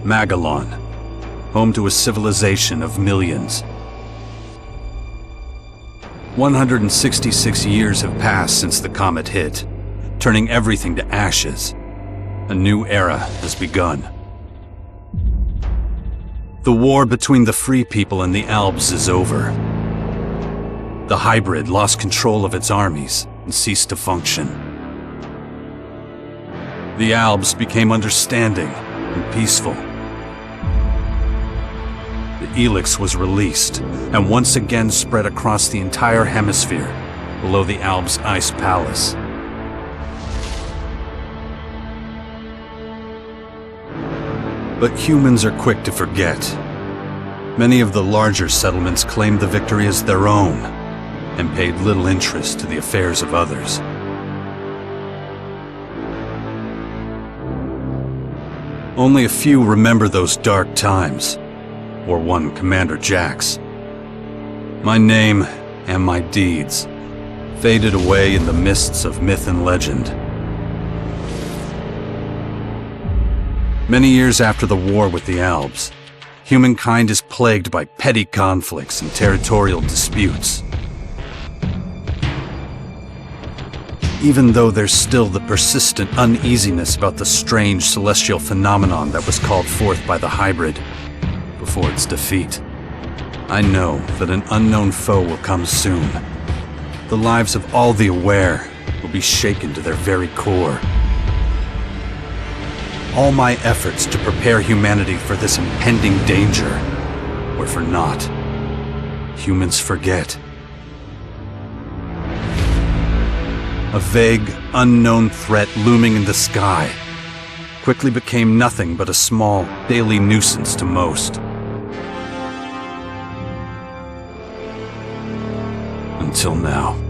Magellan, home to a civilization of millions. 166 years have passed since the comet hit, turning everything to ashes. A new era has begun. The war between the free people and the Alps is over. The hybrid lost control of its armies and ceased to function. The Alps became understanding and peaceful. The ELEX was released and once again spread across the entire hemisphere below the Alps Ice Palace. But humans are quick to forget. Many of the larger settlements claimed the victory as their own and paid little interest to the affairs of others. Only a few remember those dark times, or one Commander Jax. My name and my deeds faded away in the mists of myth and legend. Many years after the war with the Alps, humankind is plagued by petty conflicts and territorial disputes. Even though there's still the persistent uneasiness about the strange celestial phenomenon that was called forth by the hybrid before its defeat, I know that an unknown foe will come soon. The lives of all the aware will be shaken to their very core. All my efforts to prepare humanity for this impending danger were for naught. Humans forget. A vague, unknown threat looming in the sky quickly became nothing but a small, daily nuisance to most. Until now.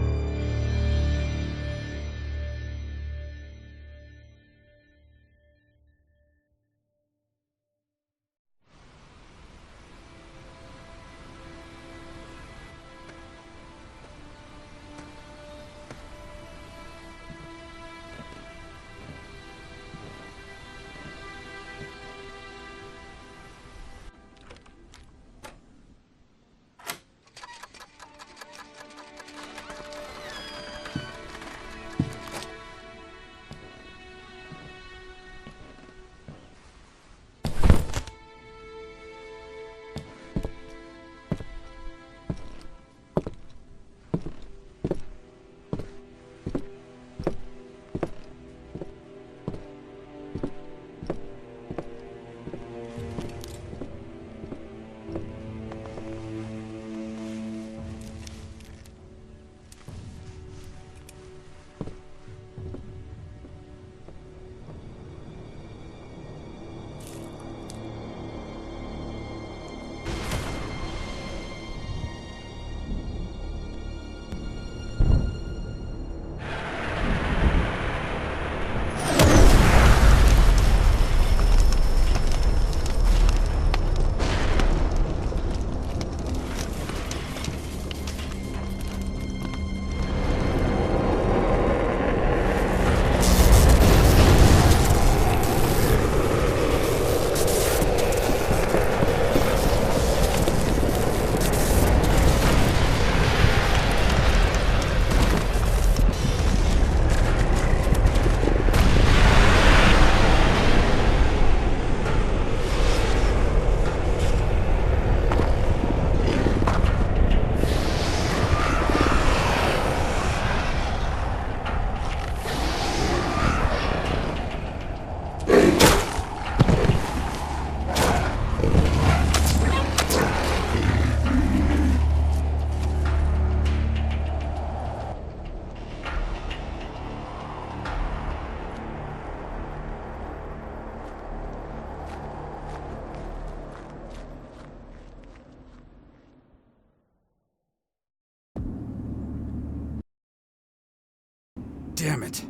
Damn it.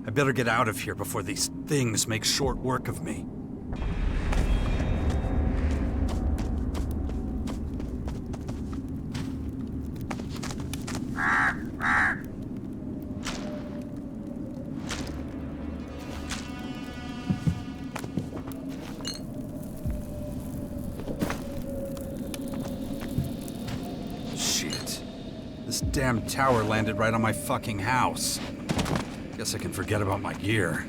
I better get out of here before these things make short work of me. damn tower landed right on my fucking house. Guess I can forget about my gear.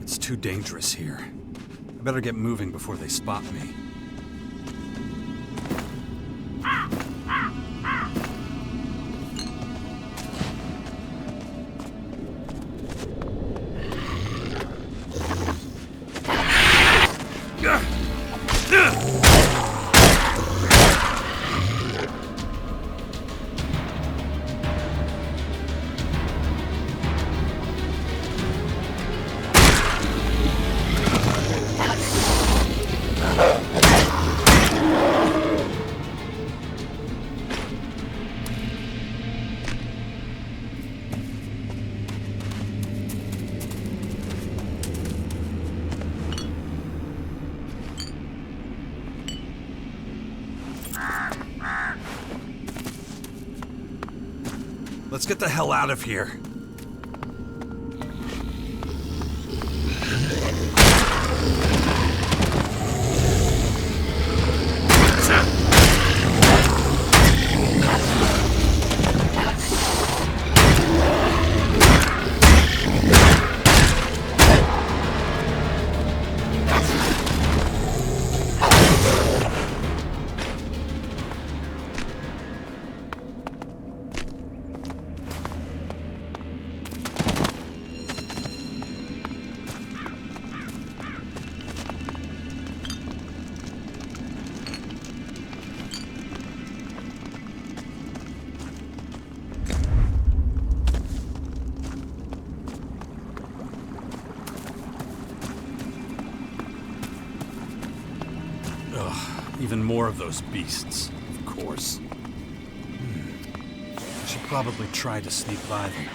It's too dangerous here. I better get moving before they spot me. Let's get the hell out of here. Even more of those beasts, of course. I should probably try to sneak by them.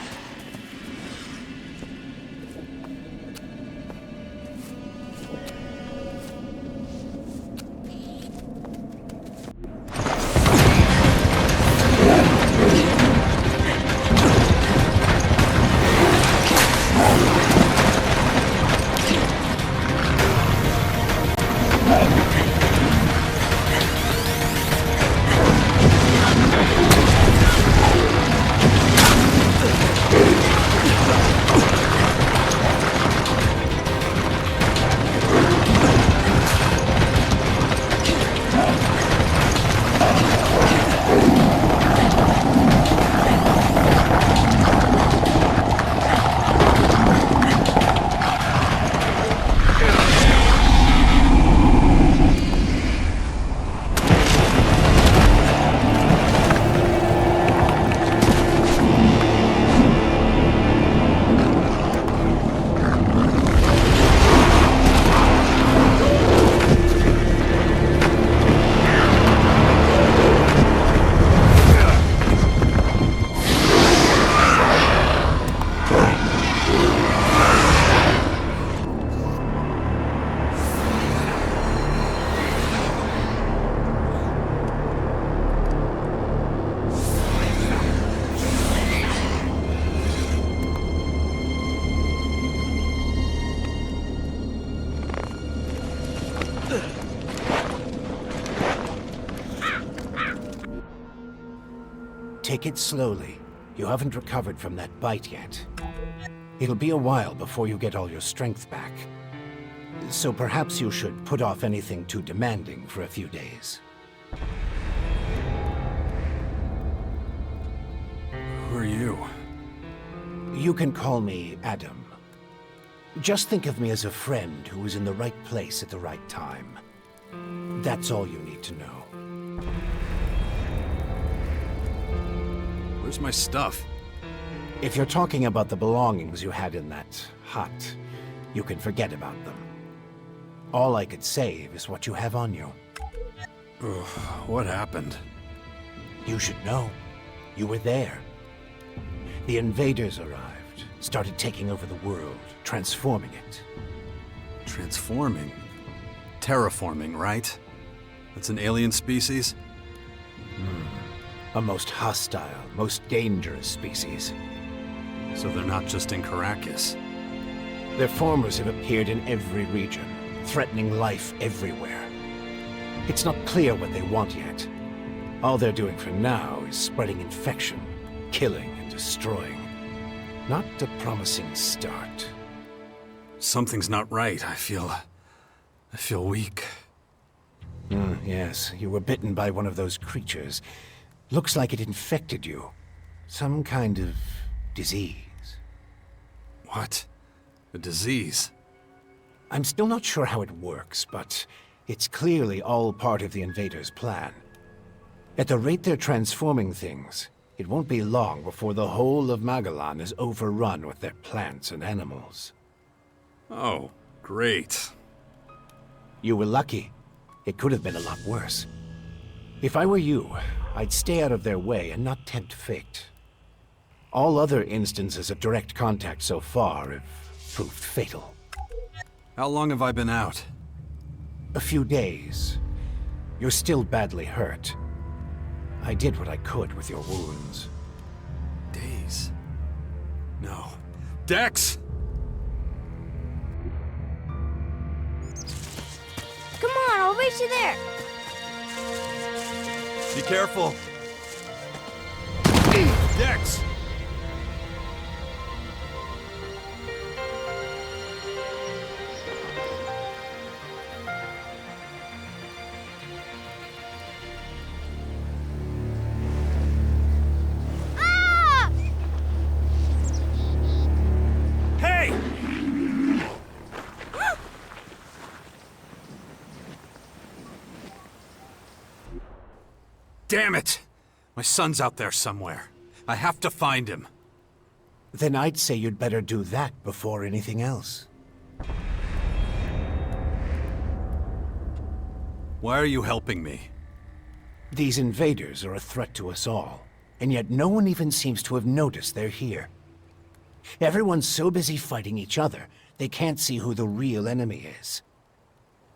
Take it slowly. You haven't recovered from that bite yet. It'll be a while before you get all your strength back. So perhaps you should put off anything too demanding for a few days. Who are you? You can call me Adam. Just think of me as a friend who was in the right place at the right time. That's all you need to know. Where's my stuff? If you're talking about the belongings you had in that hut, you can forget about them. All I could save is what you have on you. Ugh, what happened? You should know. You were there. The invaders arrived, started taking over the world, transforming it. Transforming? Terraforming, right? That's an alien species? A most hostile, most dangerous species. So they're not just in Caracas. Their formers have appeared in every region, threatening life everywhere. It's not clear what they want yet. All they're doing for now is spreading infection, killing and destroying. Not a promising start. Something's not right. I feel weak. Yes, you were bitten by one of those creatures. Looks like it infected you. Some kind of disease. What? A disease? I'm still not sure how it works, but it's clearly all part of the invaders' plan. At the rate they're transforming things, it won't be long before the whole of Magellan is overrun with their plants and animals. Oh, great. You were lucky. It could have been a lot worse. If I were you, I'd stay out of their way and not tempt fate. All other instances of direct contact so far have proved fatal. How long have I been out? A few days. You're still badly hurt. I did what I could with your wounds. Days? No. Dex! Come on, I'll race you there. Be careful. Dex! Ah! Hey! Damn it! My son's out there somewhere. I have to find him. Then I'd say you'd better do that before anything else. Why are you helping me? These invaders are a threat to us all, and yet no one even seems to have noticed they're here. Everyone's so busy fighting each other, they can't see who the real enemy is.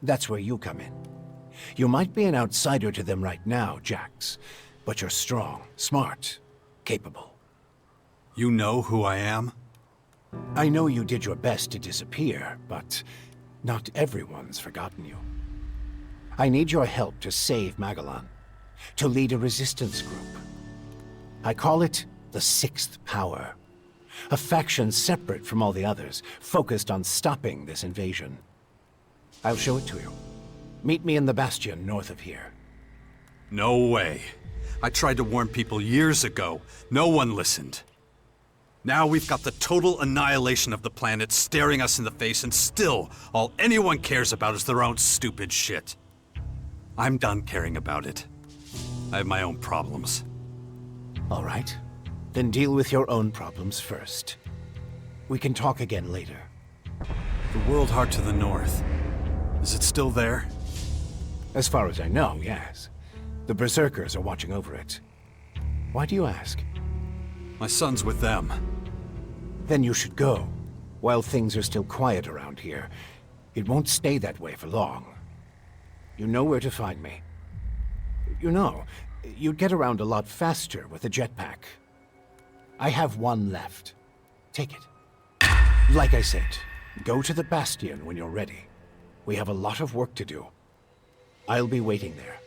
That's where you come in. You might be an outsider to them right now, Jax, but you're strong, smart, capable. You know who I am? I know you did your best to disappear, but not everyone's forgotten you. I need your help to save Magellan, to lead a resistance group. I call it the Sixth Power, a faction separate from all the others, focused on stopping this invasion. I'll show it to you. Meet me in the Bastion north of here. No way. I tried to warn people years ago. No one listened. Now we've got the total annihilation of the planet staring us in the face, and still, all anyone cares about is their own stupid shit. I'm done caring about it. I have my own problems. All right. Then deal with your own problems first. We can talk again later. The World Heart to the north. Is it still there? As far as I know, yes. The Berserkers are watching over it. Why do you ask? My son's with them. Then you should go, while things are still quiet around here. It won't stay that way for long. You know where to find me. You know, you'd get around a lot faster with a jetpack. I have one left. Take it. Like I said, go to the Bastion when you're ready. We have a lot of work to do. I'll be waiting there.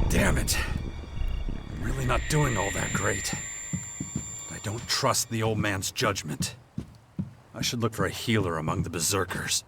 Damn it. I'm really not doing all that great. I don't trust the old man's judgment. I should look for a healer among the Berserkers.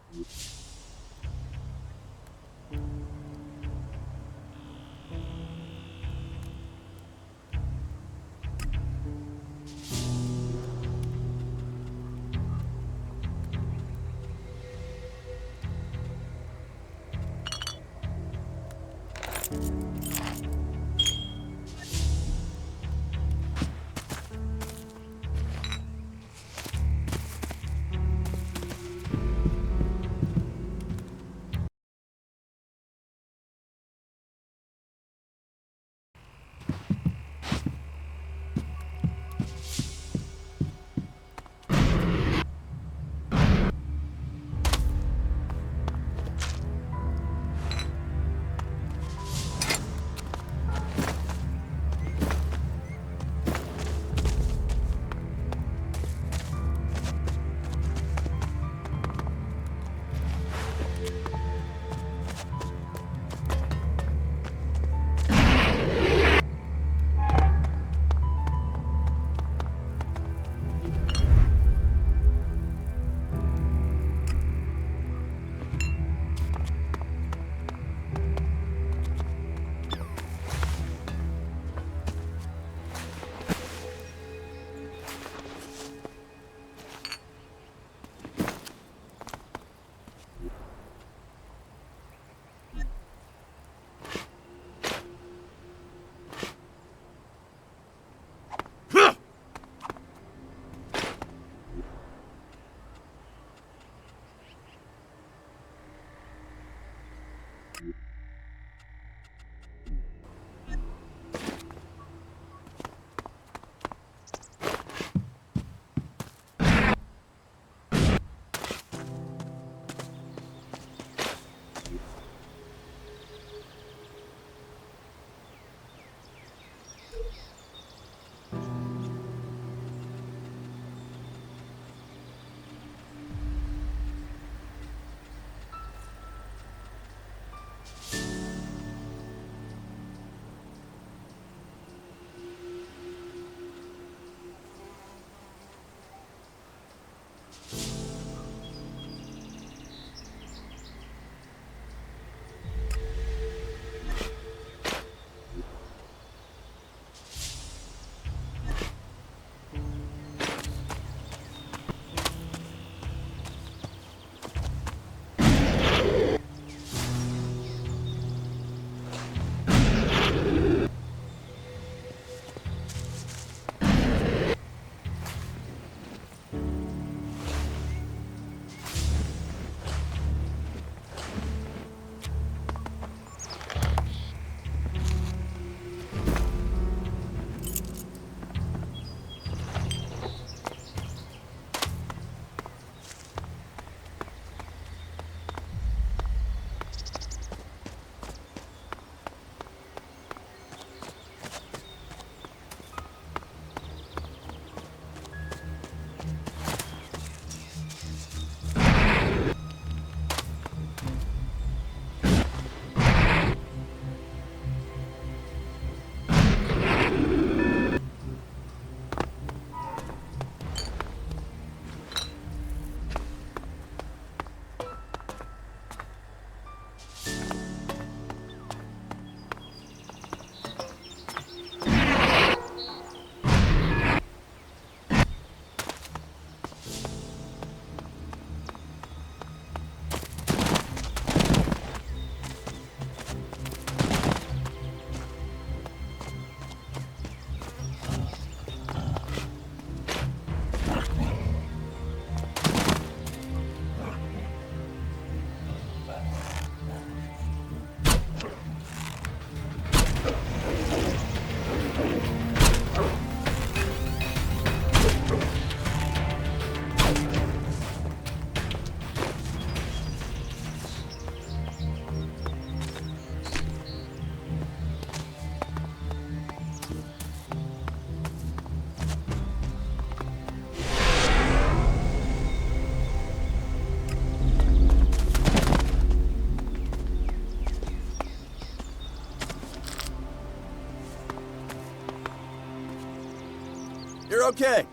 you're okay.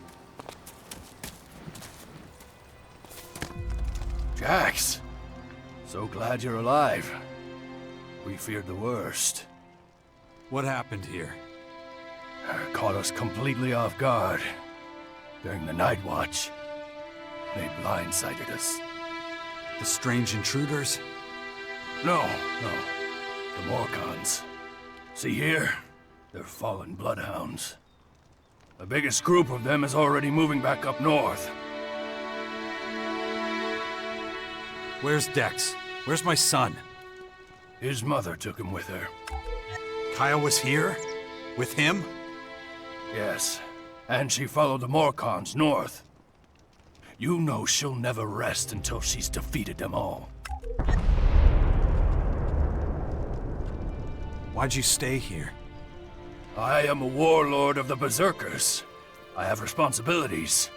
Jax, so glad you're alive. We feared the worst. What happened here? Caught us completely off guard during the night watch. They blindsided us. The strange intruders? No. The Morcons. See here? They're fallen bloodhounds. The biggest group of them is already moving back up north. Where's Dex? Where's my son? His mother took him with her. Kyle was here? With him? Yes, and she followed the Morcons north. You know she'll never rest until she's defeated them all. Why'd you stay here? I am a warlord of the Berserkers. I have responsibilities.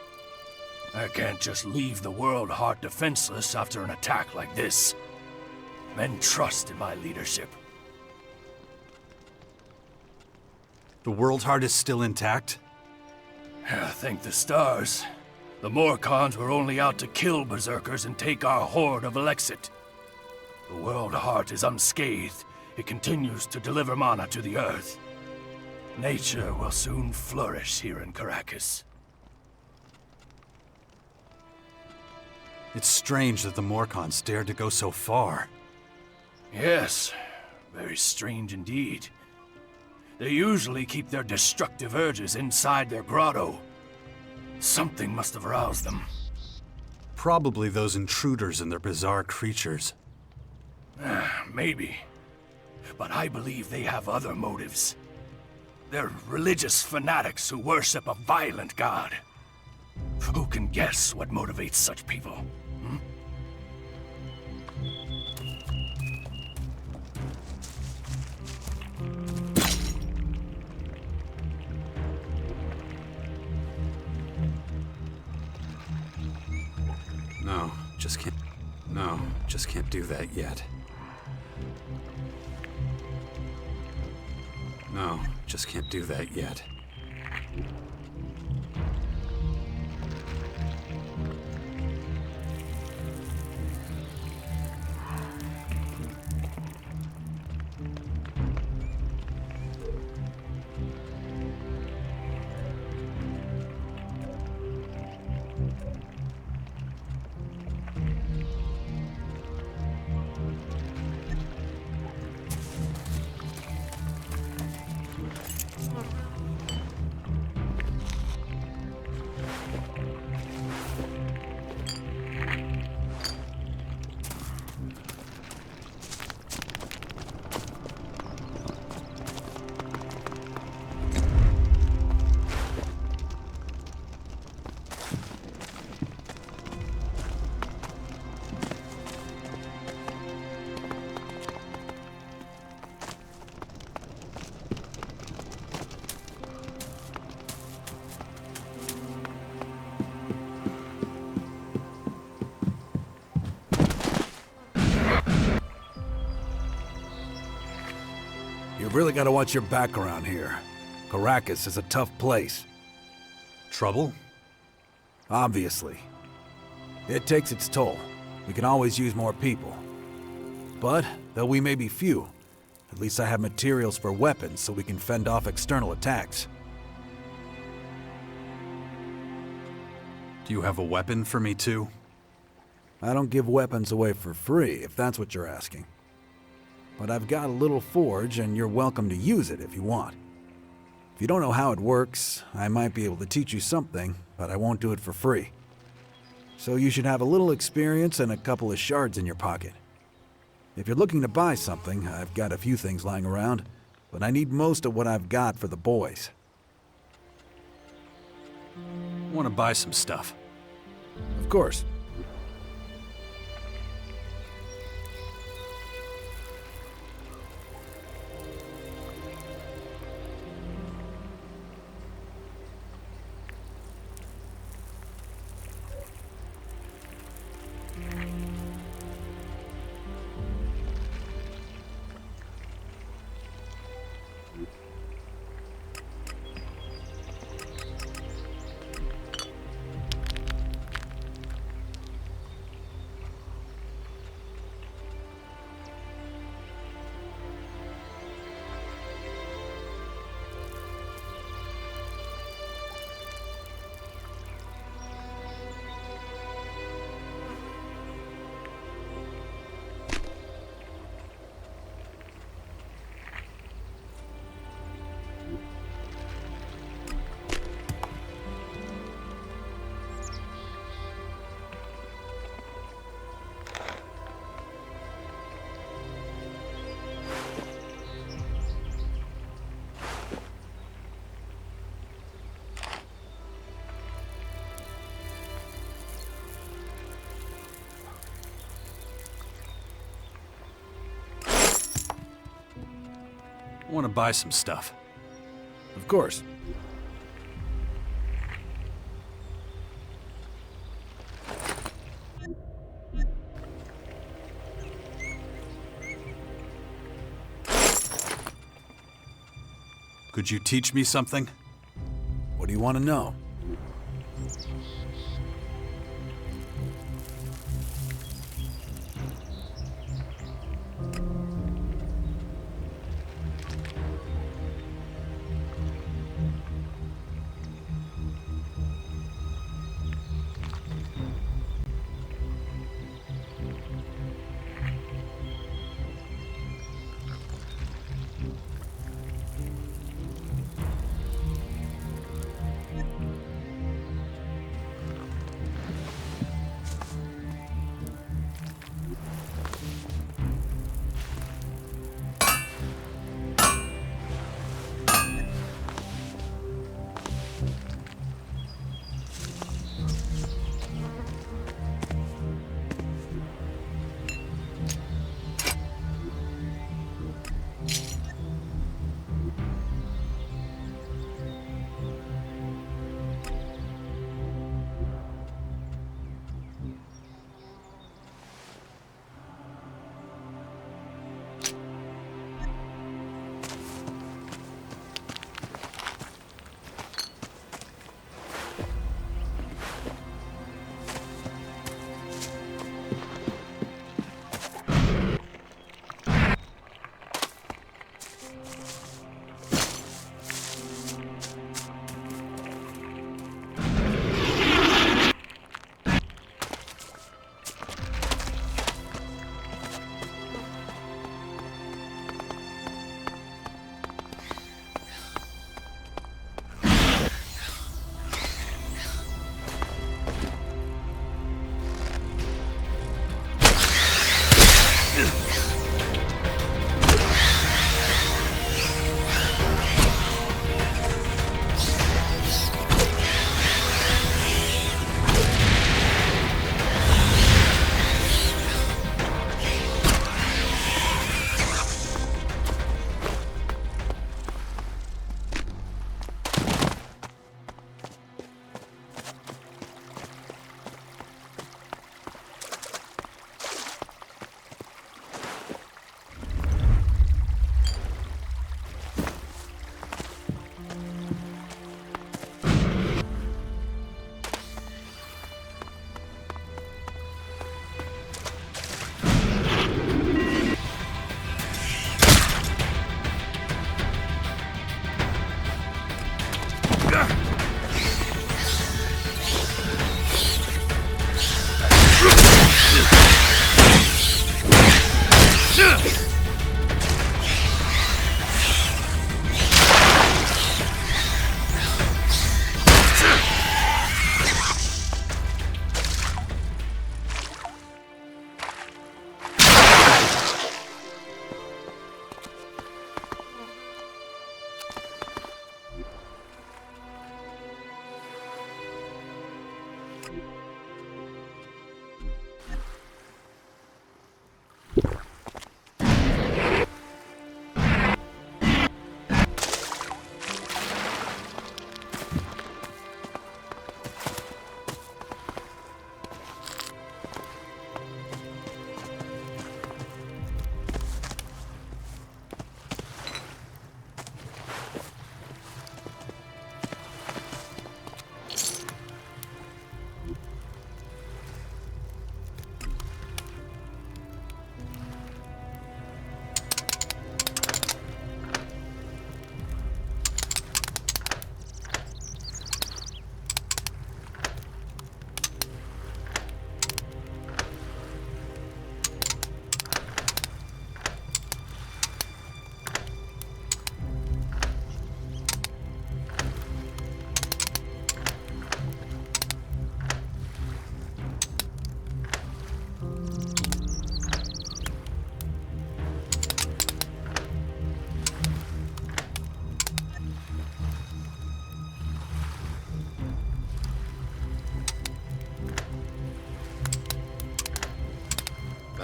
I can't just leave the world heart defenseless after an attack like this. Men trust in my leadership. The World Heart is still intact? Thank the stars. The Morcons were only out to kill Berserkers and take our horde of ELEX II. The World Heart is unscathed. It continues to deliver mana to the Earth. Nature will soon flourish here in Caracas. It's strange that the Morcons dared to go so far. Yes, very strange indeed. They usually keep their destructive urges inside their grotto. Something must have aroused them. Probably those intruders and their bizarre creatures. Maybe. But I believe they have other motives. They're religious fanatics who worship a violent god. Who can guess what motivates such people? No, just can't do that yet. No, just can't do that yet. You've really got to watch your back around here. Caracas is a tough place. Trouble? Obviously. It takes its toll. We can always use more people. But, though we may be few, at least I have materials for weapons so we can fend off external attacks. Do you have a weapon for me too? I don't give weapons away for free, if that's what you're asking. But I've got a little forge, and you're welcome to use it if you want. If you don't know how it works, I might be able to teach you something, but I won't do it for free. So you should have a little experience and a couple of shards in your pocket. If you're looking to buy something, I've got a few things lying around, but I need most of what I've got for the boys. I want to buy some stuff. Of course. want to buy some stuff. Of course. Could you teach me something? What do you want to know?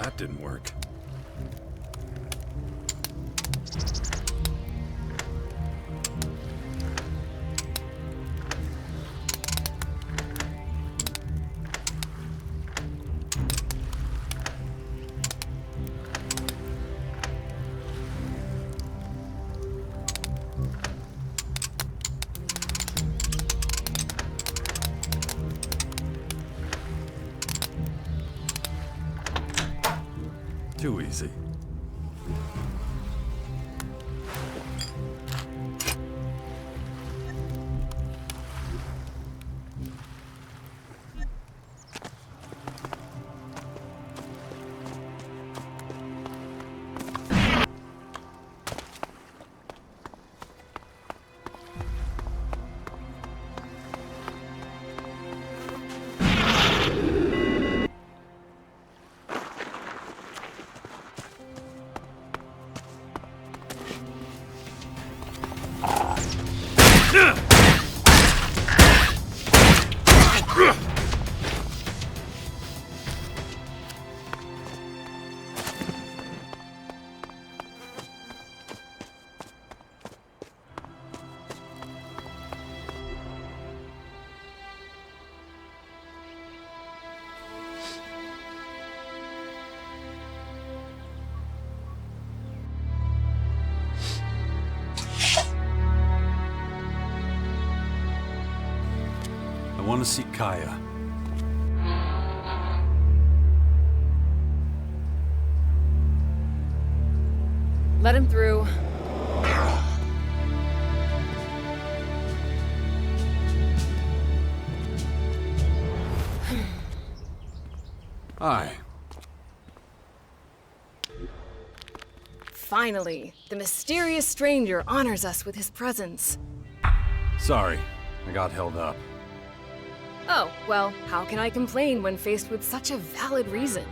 That didn't work. Too easy. I want to see Kaya. Let him through. Hi. Finally, the mysterious stranger honors us with his presence. Sorry, I got held up. Oh, well, how can I complain when faced with such a valid reason?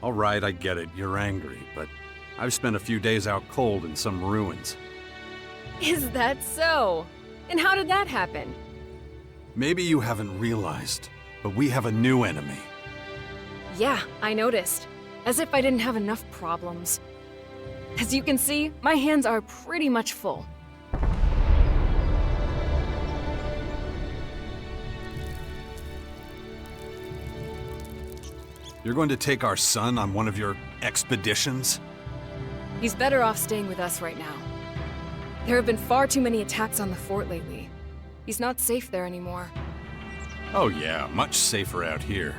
All right, I get it. You're angry, but I've spent a few days out cold in some ruins. Is that so? And how did that happen? Maybe you haven't realized, but we have a new enemy. Yeah, I noticed. As if I didn't have enough problems. As you can see, my hands are pretty much full. You're going to take our son on one of your expeditions? He's better off staying with us right now. There have been far too many attacks on the fort lately. He's not safe there anymore. Oh yeah, much safer out here.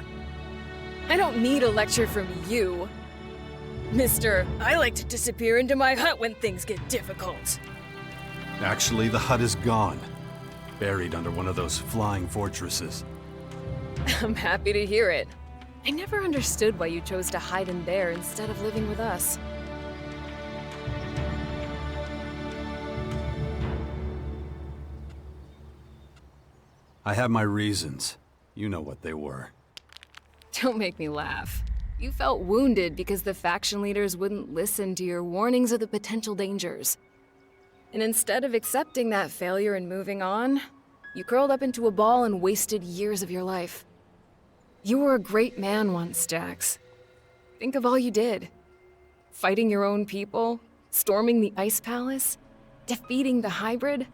I don't need a lecture from you. Mister, I like to disappear into my hut when things get difficult. Actually, the hut is gone. Buried under one of those flying fortresses. I'm happy to hear it. I never understood why you chose to hide in there instead of living with us. I have my reasons. You know what they were. Don't make me laugh. You felt wounded because the faction leaders wouldn't listen to your warnings of the potential dangers. And instead of accepting that failure and moving on, you curled up into a ball and wasted years of your life. You were a great man once, Jax. Think of all you did. Fighting your own people, storming the Ice Palace, defeating the hybrid.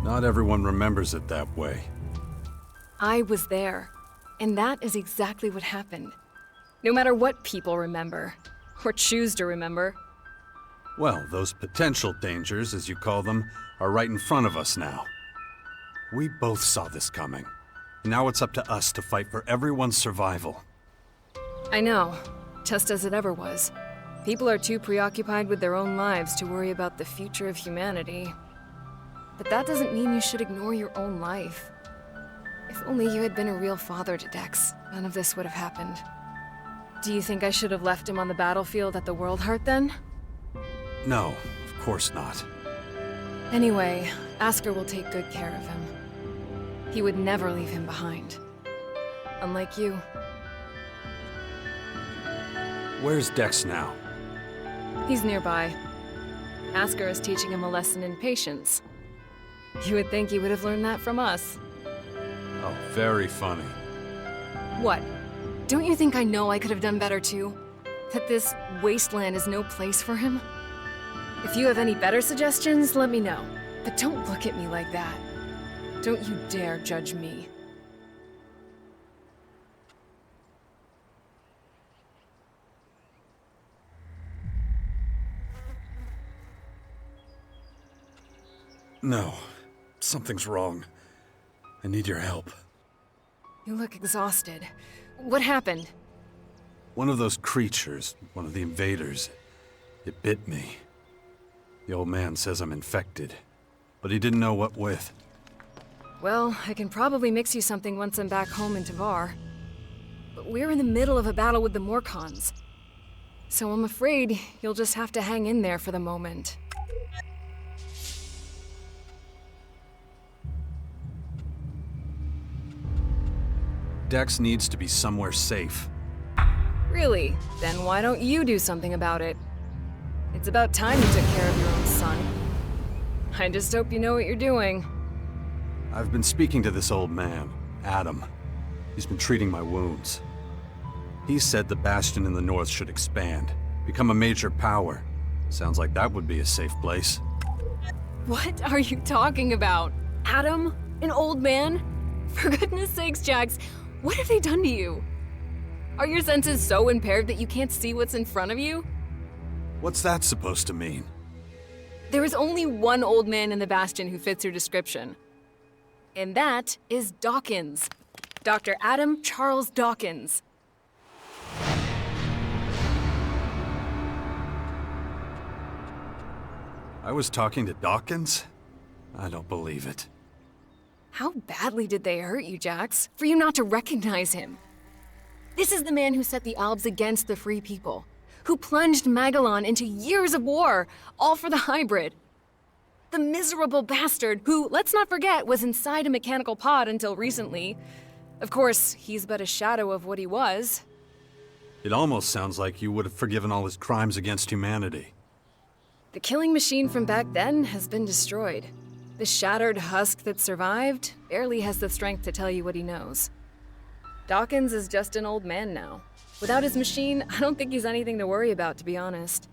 Not everyone remembers it that way. I was there, and that is exactly what happened. No matter what people remember, or choose to remember. Well, those potential dangers, as you call them, are right in front of us now. We both saw this coming. Now it's up to us to fight for everyone's survival. I know, just as it ever was. People are too preoccupied with their own lives to worry about the future of humanity. But that doesn't mean you should ignore your own life. If only you had been a real father to Dex, none of this would have happened. Do you think I should have left him on the battlefield at the World Heart then? No, of course not. Anyway, Asker will take good care of him. He would never leave him behind. Unlike you. Where's Dex now? He's nearby. Asker is teaching him a lesson in patience. You would think you would have learned that from us. Oh, very funny. What? Don't you think I know I could have done better too? That this wasteland is no place for him? If you have any better suggestions, let me know. But don't look at me like that. Don't you dare judge me. No, something's wrong. I need your help. You look exhausted. What happened? One of those creatures, one of the invaders, it bit me. The old man says I'm infected, but he didn't know what with. Well, I can probably mix you something once I'm back home in Tavar. But we're in the middle of a battle with the Morcons. So I'm afraid you'll just have to hang in there for the moment. Dex needs to be somewhere safe. Really? Then why don't you do something about it? It's about time you took care of your own son. I just hope you know what you're doing. I've been speaking to this old man, Adam. He's been treating my wounds. He said the Bastion in the north should expand, become a major power. Sounds like that would be a safe place. What are you talking about? Adam? An old man? For goodness sakes, Jax, what have they done to you? Are your senses so impaired that you can't see what's in front of you? What's that supposed to mean? There is only one old man in the Bastion who fits your description. And that is Dawkins. Dr. Adam Charles Dawkins. I was talking to Dawkins? I don't believe it. How badly did they hurt you, Jax, for you not to recognize him? This is the man who set the Albs against the Free People, who plunged Magellan into years of war, all for the hybrid. The miserable bastard who, let's not forget, was inside a mechanical pod until recently. Of course, he's but a shadow of what he was. It almost sounds like you would have forgiven all his crimes against humanity. The killing machine from back then has been destroyed. The shattered husk that survived barely has the strength to tell you what he knows. Dawkins is just an old man now. Without his machine, I don't think he's anything to worry about, to be honest.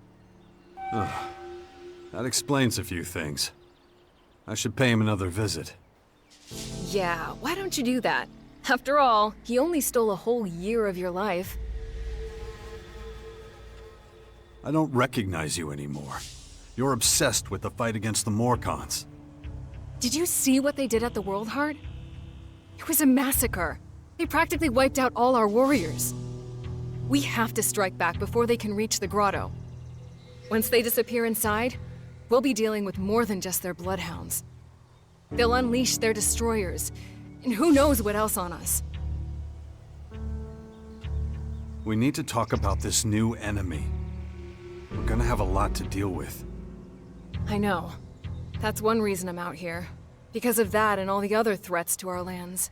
That explains a few things. I should pay him another visit. Yeah, why don't you do that? After all, he only stole a whole year of your life. I don't recognize you anymore. You're obsessed with the fight against the Morcons. Did you see what they did at the World Heart? It was a massacre. They practically wiped out all our warriors. We have to strike back before they can reach the grotto. Once they disappear inside, we'll be dealing with more than just their bloodhounds. They'll unleash their destroyers, and who knows what else on us. We need to talk about this new enemy. We're gonna have a lot to deal with. I know. That's one reason I'm out here. Because of that and all the other threats to our lands.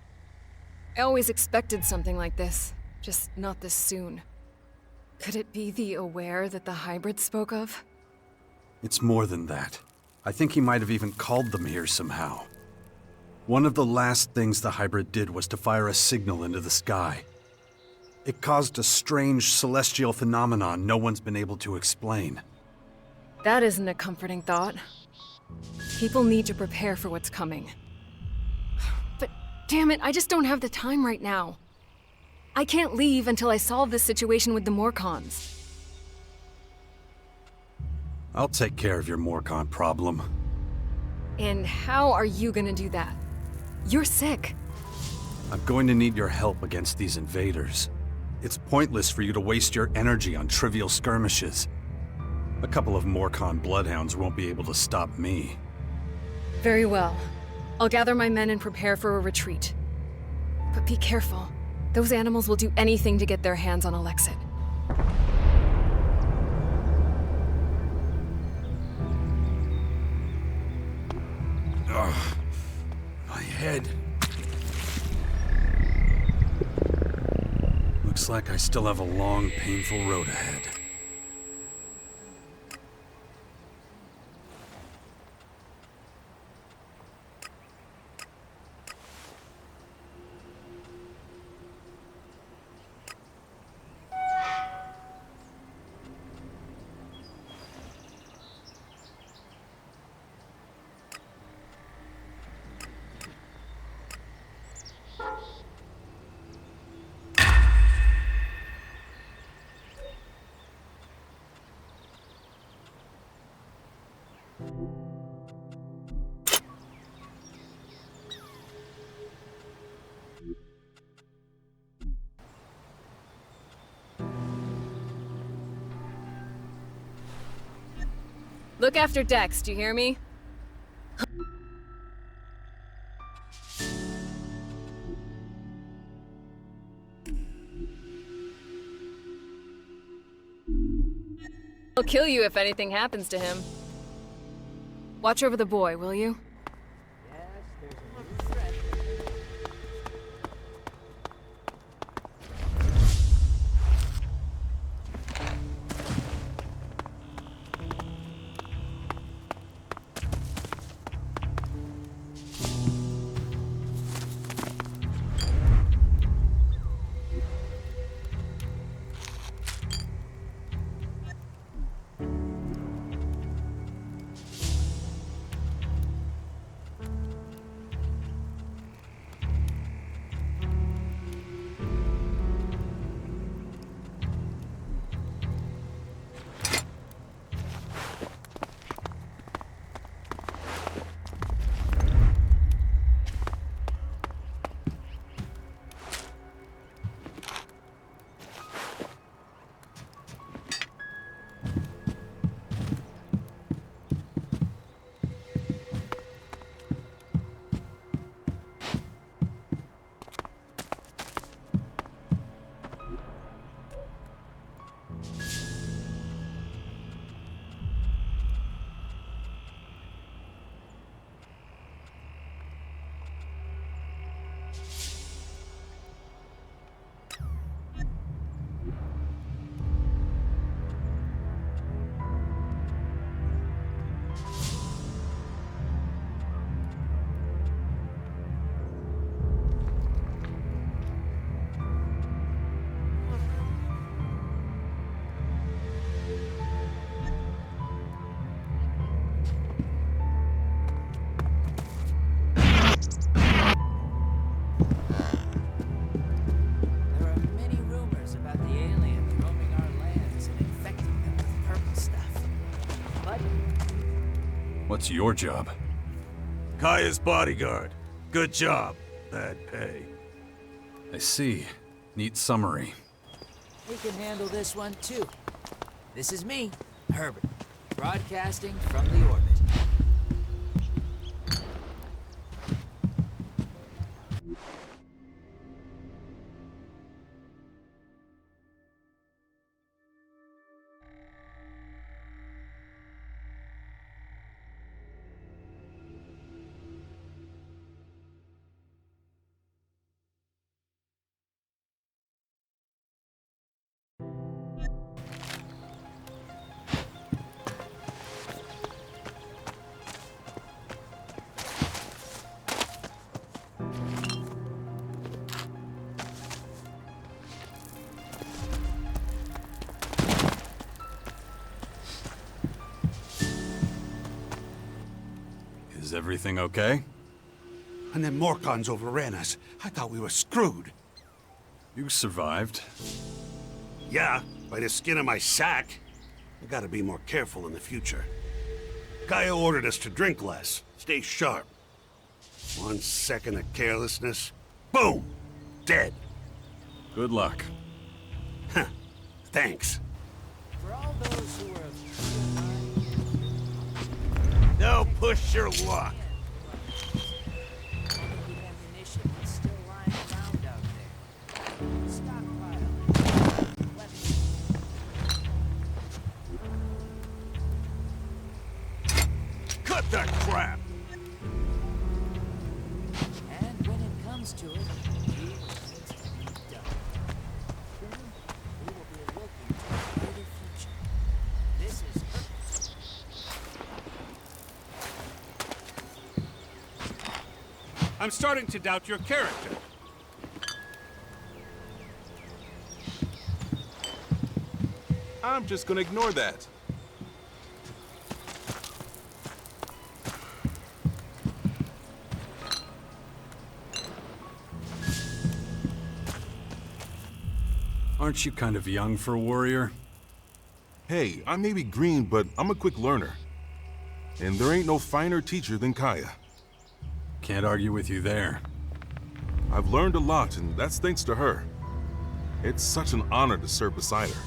I always expected something like this, just not this soon. Could it be the aware that the hybrid spoke of? It's more than that. I think he might have even called them here somehow. One of the last things the hybrid did was to fire a signal into the sky. It caused a strange celestial phenomenon no one's been able to explain. That isn't a comforting thought. People need to prepare for what's coming. But damn it, I just don't have the time right now. I can't leave until I solve this situation with the Morcons. I'll take care of your Morcon problem. And how are you gonna do that? You're sick. I'm going to need your help against these invaders. It's pointless for you to waste your energy on trivial skirmishes. A couple of Morcon bloodhounds won't be able to stop me. Very well. I'll gather my men and prepare for a retreat. But be careful. Those animals will do anything to get their hands on Elexit. Ugh. My head. Looks like I still have a long, painful road ahead. Look after Dex, do you hear me? I'll kill you if anything happens to him. Watch over the boy, will you? There are many rumors about the aliens roaming our lands and infecting them with purple stuff. But What's your job? Kaya's bodyguard. Good job. Bad pay. I see. Neat summary. we can handle this one too. This is me, Herbert, broadcasting from the orbit. Is everything okay? And then Morcons overran us. I thought we were screwed. You survived. Yeah, by the skin of my sack. I gotta be more careful in the future. Kaya ordered us to drink less, stay sharp. 1 second of carelessness, boom! Dead. Good luck. Huh. Thanks. For all those who were of No, push your luck. the ammunition that's still lying around out there. Stockpile. Weapons. Cut that crap. And when it comes to it, we will need to be done. Then we will be looking to a brighter future. This is I'm starting to doubt your character. I'm just gonna ignore that. Aren't you kind of young for a warrior? Hey, I may be green, but I'm a quick learner. And there ain't no finer teacher than Kaya. Can't argue with you there. I've learned a lot, and that's thanks to her. It's such an honor to serve beside her.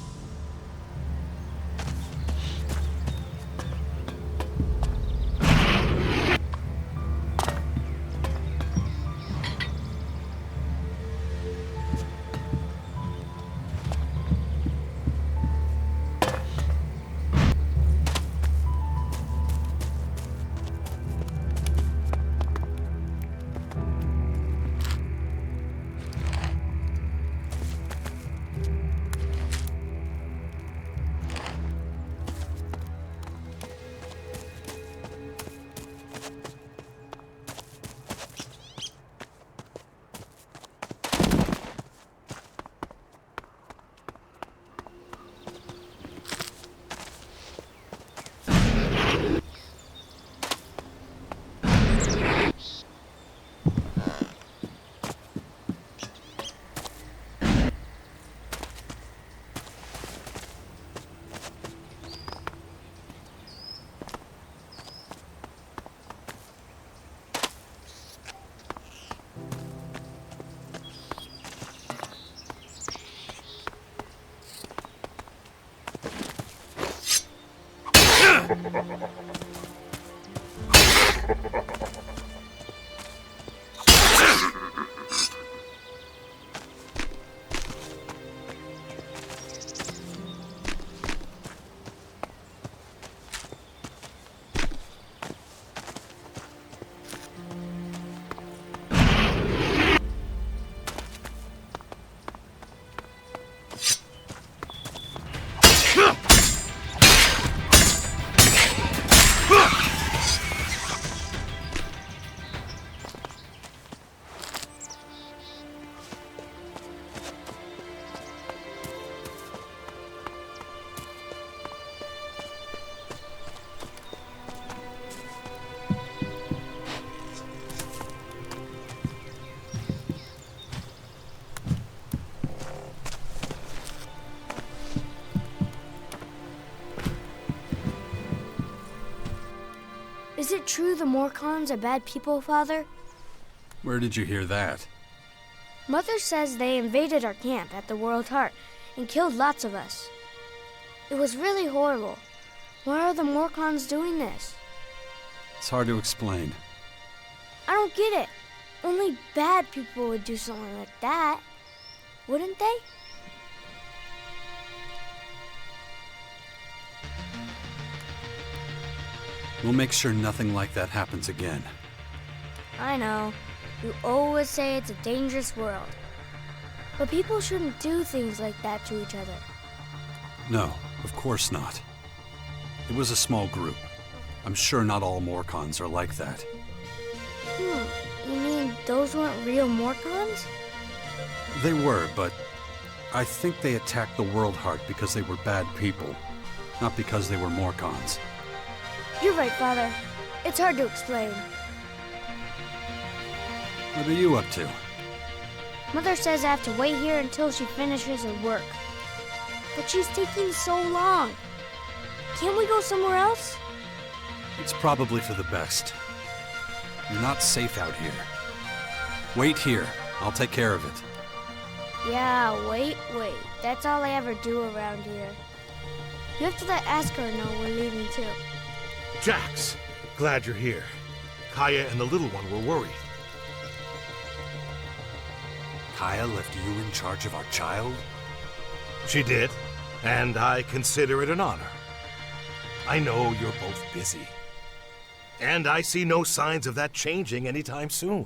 Is it true the Morcons are bad people, Father? Where did you hear that? Mother says they invaded our camp at the World Heart and killed lots of us. It was really horrible. Why are the Morcons doing this? It's hard to explain. I don't get it. Only bad people would do something like that, wouldn't they? We'll make sure nothing like that happens again. I know. You always say it's a dangerous world. But people shouldn't do things like that to each other. No, of course not. It was a small group. I'm sure not all Morcons are like that. You mean those weren't real Morcons? They were, but I think they attacked the World Heart because they were bad people, not because they were Morcons. You're right, Father. It's hard to explain. What are you up to? Mother says I have to wait here until she finishes her work. But she's taking so long. Can't we go somewhere else? It's probably for the best. You're not safe out here. Wait here. I'll take care of it. Yeah, wait. That's all I ever do around here. You have to let Askar know we're leaving too. Jax, glad you're here. Kaya and the little one were worried. Kaya left you in charge of our child? She did, and I consider it an honor. I know you're both busy. And I see no signs of that changing anytime soon.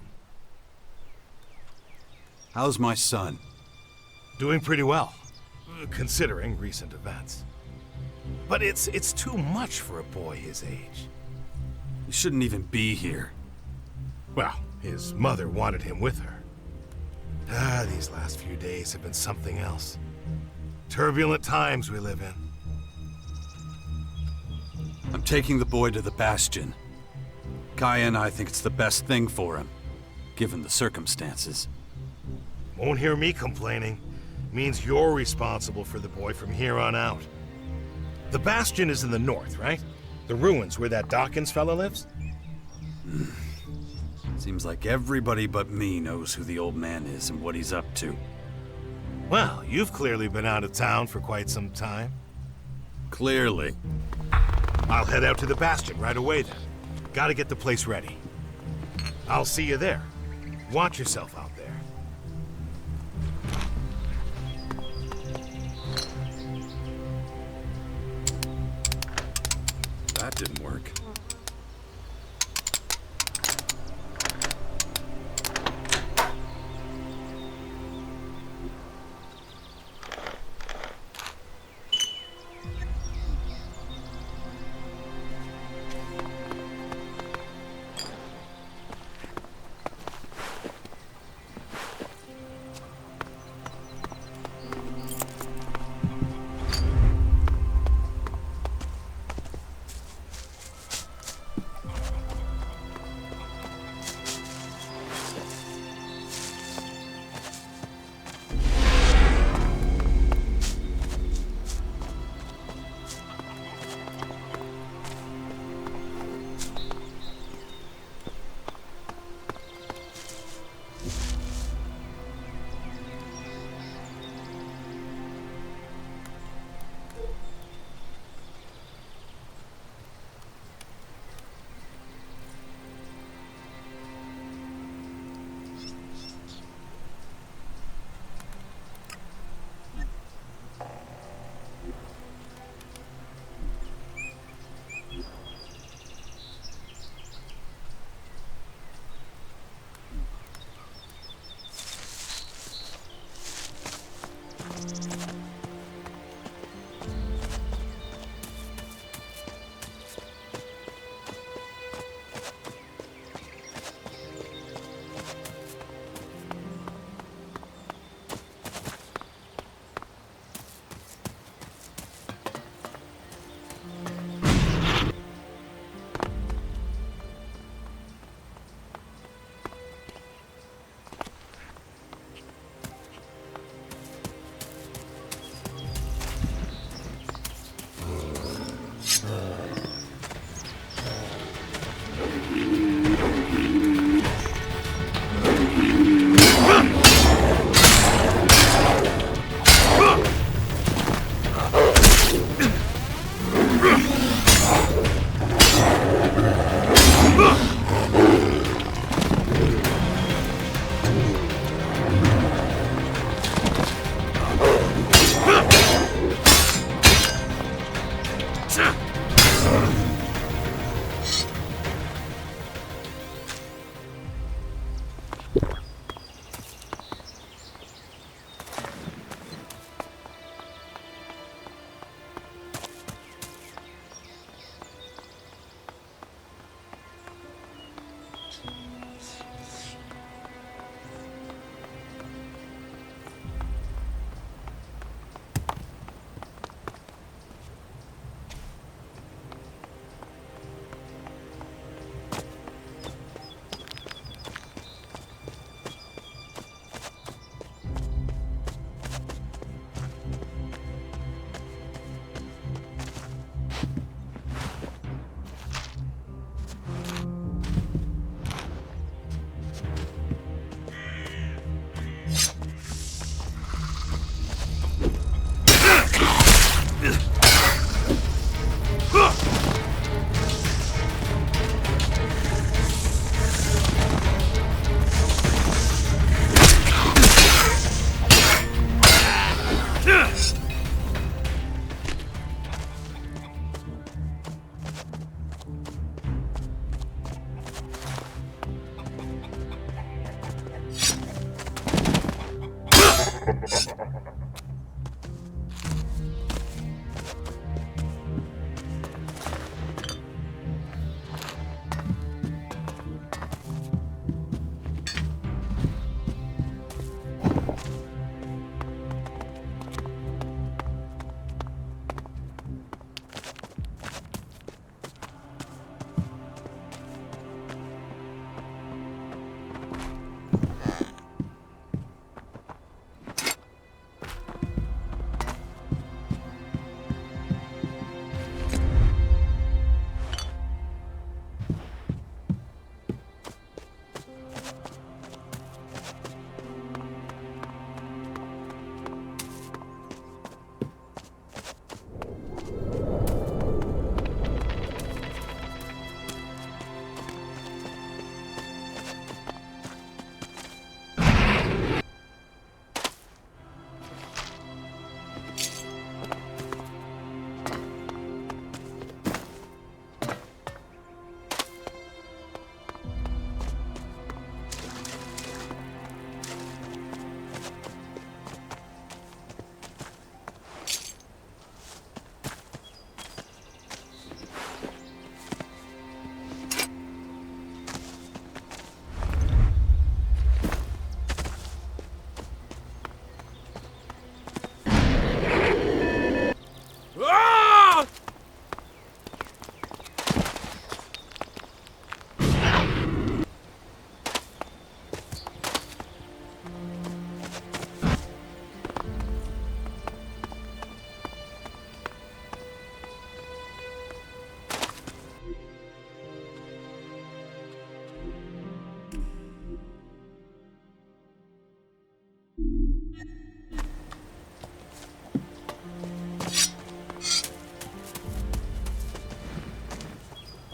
How's my son? Doing pretty well, considering recent events. But it's too much for a boy his age. He shouldn't even be here. Well, his mother wanted him with her. These last few days have been something else. Turbulent times we live in. I'm taking the boy to the Bastion. Kaya and I think it's the best thing for him, given the circumstances. Won't hear me complaining. Means you're responsible for the boy from here on out. The Bastion is in the north, right? The ruins where that Dawkins fella lives? Seems like everybody but me knows who the old man is and what he's up to. Well, you've clearly been out of town for quite some time. Clearly. I'll head out to the Bastion right away then. Gotta get the place ready. I'll see you there. Watch yourself out there. That didn't work.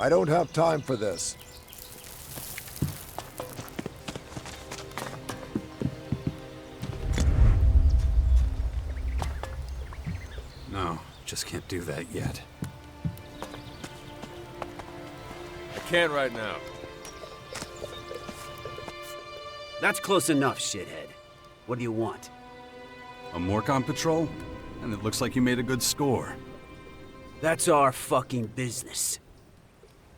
I don't have time for this. No, just can't do that yet. I can't right now. That's close enough, shithead. What do you want? A Morcon patrol? And it looks like you made a good score. That's our fucking business.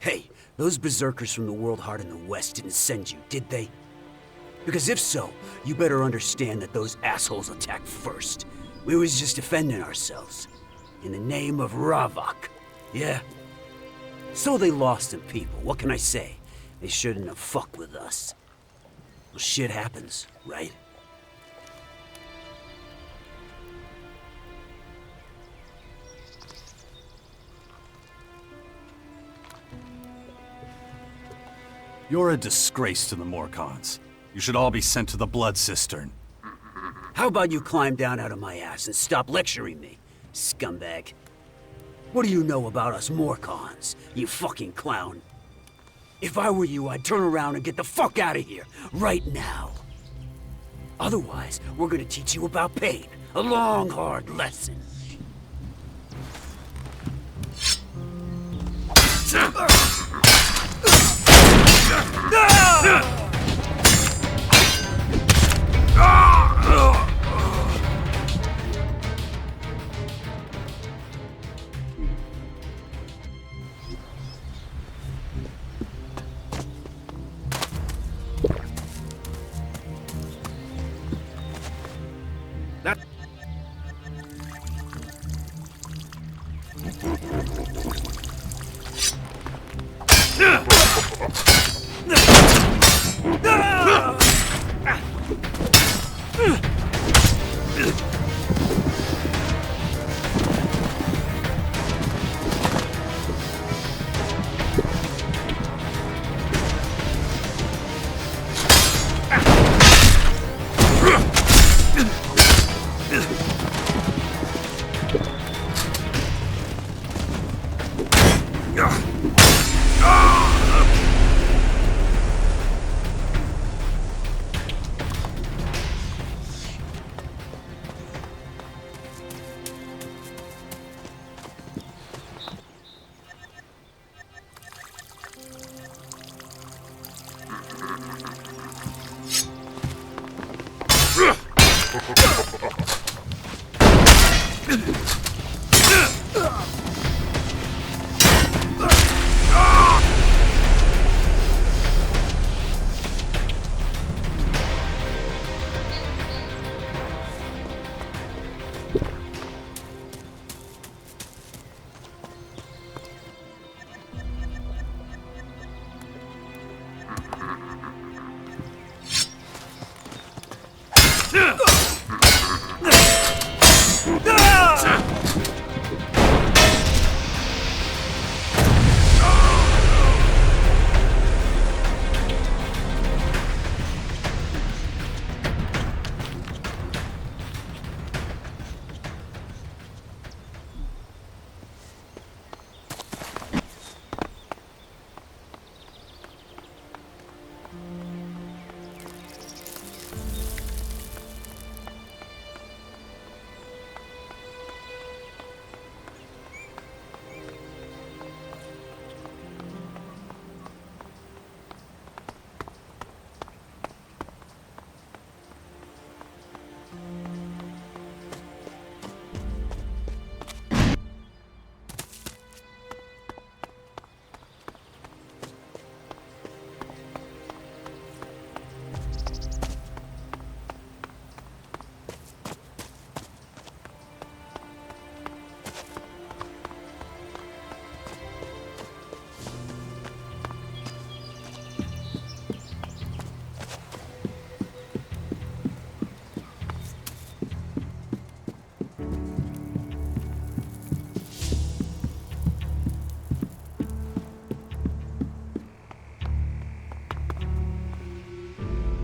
Hey, those berserkers from the World Heart in the West didn't send you, did they? Because if so, you better understand that those assholes attacked first. We was just defending ourselves. In the name of Ravok. Yeah? So they lost some people, what can I say? They shouldn't have fucked with us. Well, shit happens, right? You're a disgrace to the Morcons. You should all be sent to the Blood Cistern. How about you climb down out of my ass and stop lecturing me, scumbag? What do you know about us Morcons, you fucking clown? If I were you, I'd turn around and get the fuck out of here, right now. Otherwise, we're gonna teach you about pain. A long, hard lesson.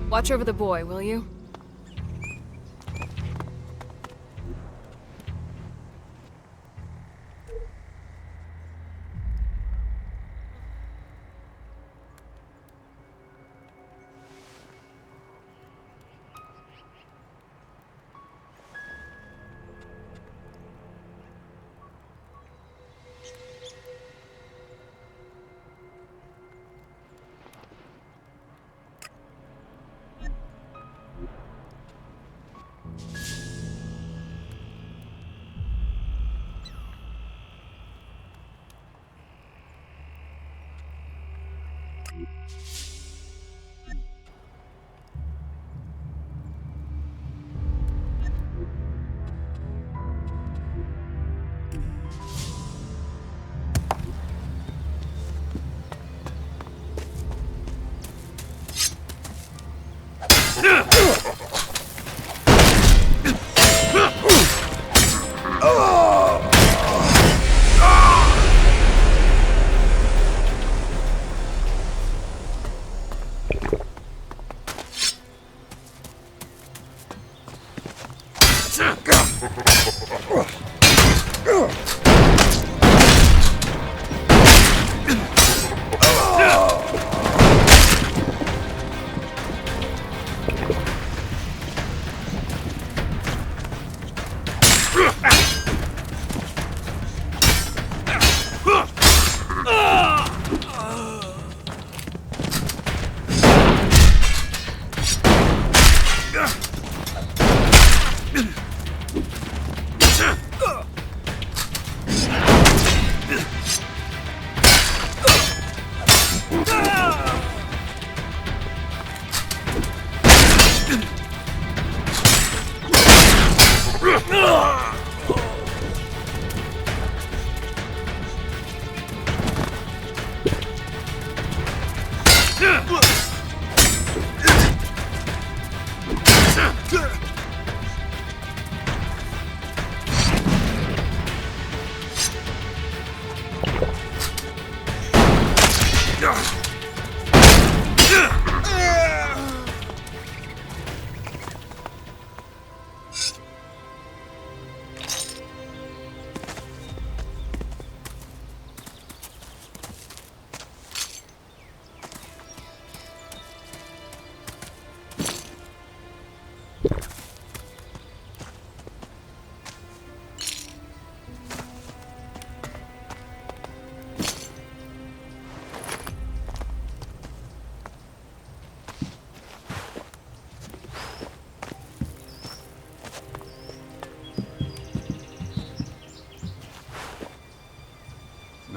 Watch over the boy, will you?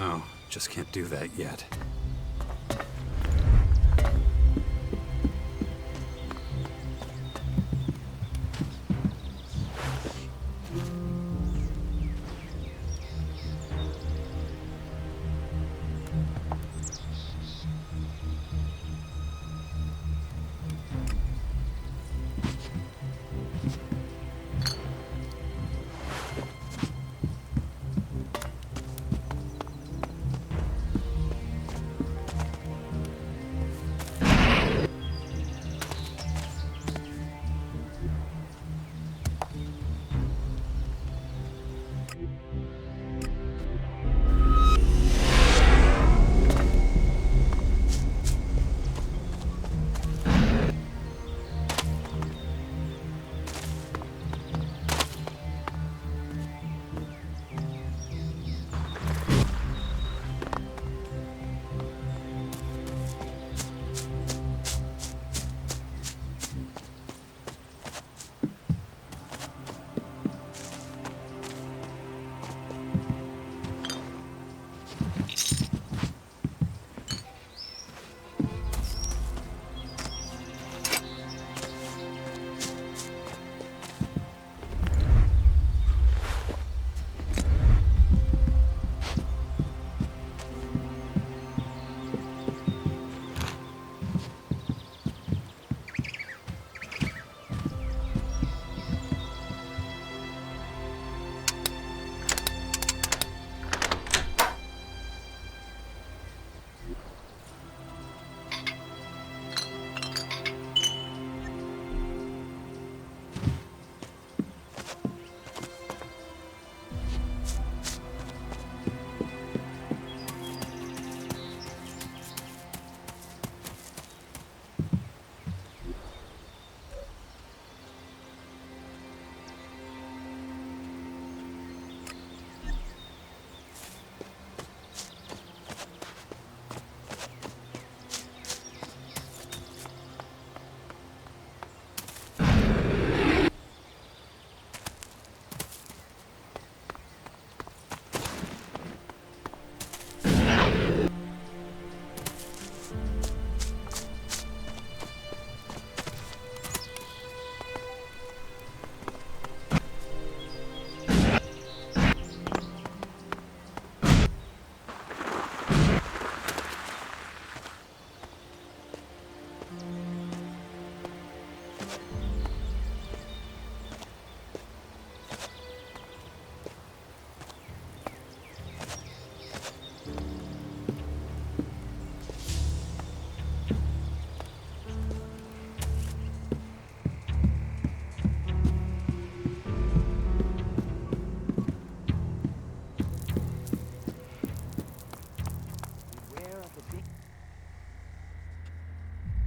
No, just can't do that yet.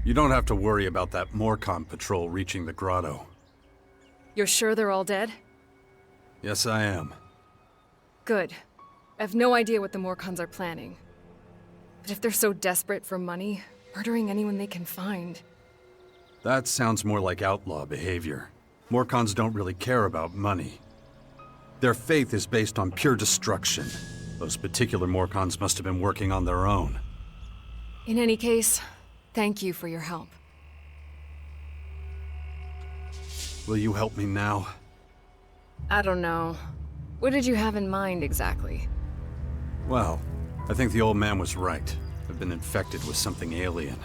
You don't have to worry about that Morcon patrol reaching the grotto. You're sure they're all dead? Yes, I am. Good. I have no idea what the Morcons are planning. But if they're so desperate for money, murdering anyone they can find... That sounds more like outlaw behavior. Morcons don't really care about money. Their faith is based on pure destruction. Those particular Morcons must have been working on their own. In any case, thank you for your help. Will you help me now? I don't know. What did you have in mind, exactly? Well, I think the old man was right. I've been infected with something alien.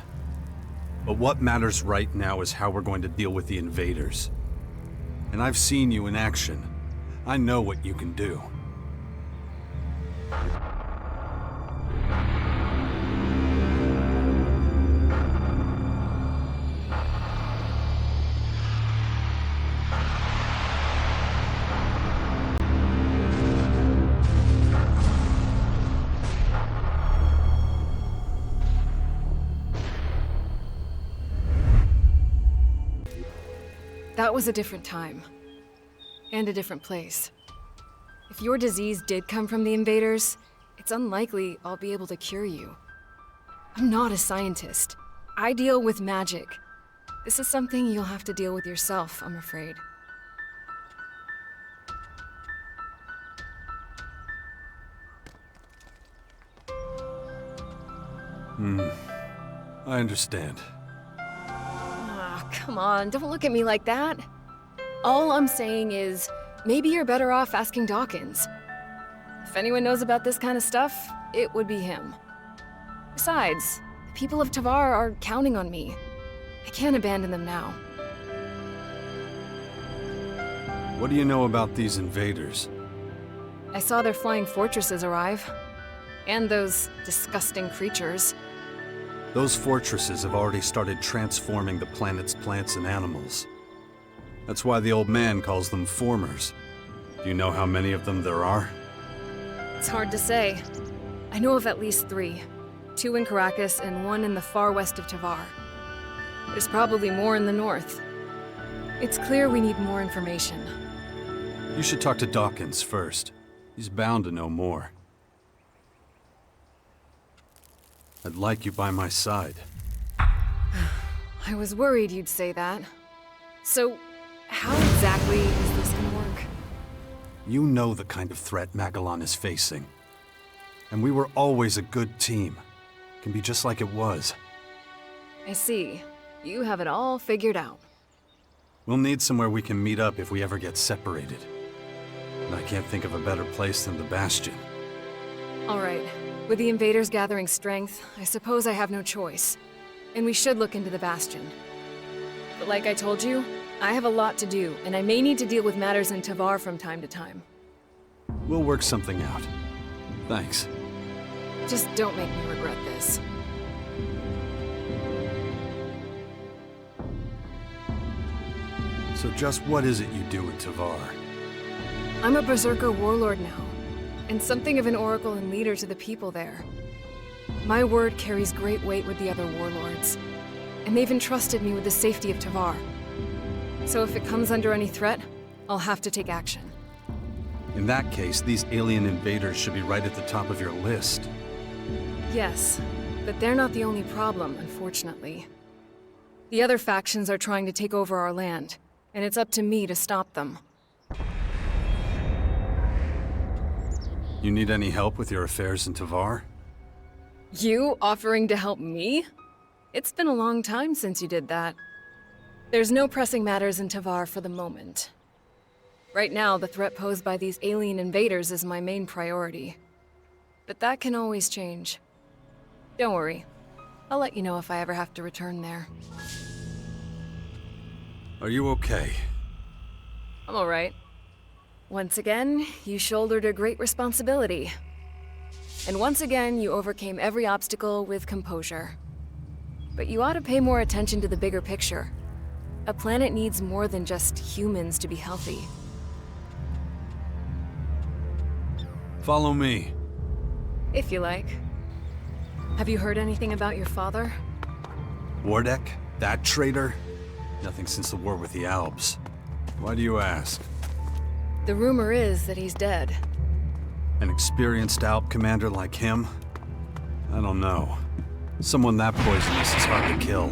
But what matters right now is how we're going to deal with the invaders. And I've seen you in action. I know what you can do. That was a different time. And a different place. If your disease did come from the invaders, it's unlikely I'll be able to cure you. I'm not a scientist. I deal with magic. This is something you'll have to deal with yourself, I'm afraid. I understand. Ah, come on, don't look at me like that. All I'm saying is, maybe you're better off asking Dawkins. If anyone knows about this kind of stuff, it would be him. Besides, the people of Tavar are counting on me. I can't abandon them now. What do you know about these invaders? I saw their flying fortresses arrive. And those disgusting creatures. Those fortresses have already started transforming the planet's plants and animals. That's why the old man calls them formers. Do you know how many of them there are? It's hard to say. I know of at least 3. 2 in Caracas and 1 in the far west of Tavar. There's probably more in the north. It's clear we need more information. You should talk to Dawkins first. He's bound to know more. I'd like you by my side. I was worried you'd say that. So, how exactly is this gonna work? You know the kind of threat Magellan is facing. And we were always a good team. Can be just like it was. I see. You have it all figured out. We'll need somewhere we can meet up if we ever get separated. And I can't think of a better place than the Bastion. All right. With the invaders gathering strength, I suppose I have no choice. And we should look into the Bastion. But like I told you, I have a lot to do, and I may need to deal with matters in Tavar from time to time. We'll work something out. Thanks. Just don't make me regret this. So just what is it you do in Tavar? I'm a Berserker warlord now, and something of an oracle and leader to the people there. My word carries great weight with the other warlords, and they've entrusted me with the safety of Tavar. So if it comes under any threat, I'll have to take action. In that case, these alien invaders should be right at the top of your list. Yes, but they're not the only problem, unfortunately. The other factions are trying to take over our land, and it's up to me to stop them. You need any help with your affairs in Tavar? You offering to help me? It's been a long time since you did that. There's no pressing matters in Tavar for the moment. Right now, the threat posed by these alien invaders is my main priority. But that can always change. Don't worry. I'll let you know if I ever have to return there. Are you okay? I'm alright. Once again, you shouldered a great responsibility. And once again, you overcame every obstacle with composure. But you ought to pay more attention to the bigger picture. A planet needs more than just humans to be healthy. Follow me. If you like. Have you heard anything about your father? Wardek? That traitor? Nothing since the war with the Albs. Why do you ask? The rumor is that he's dead. An experienced Alp commander like him? I don't know. Someone that poisonous is hard to kill.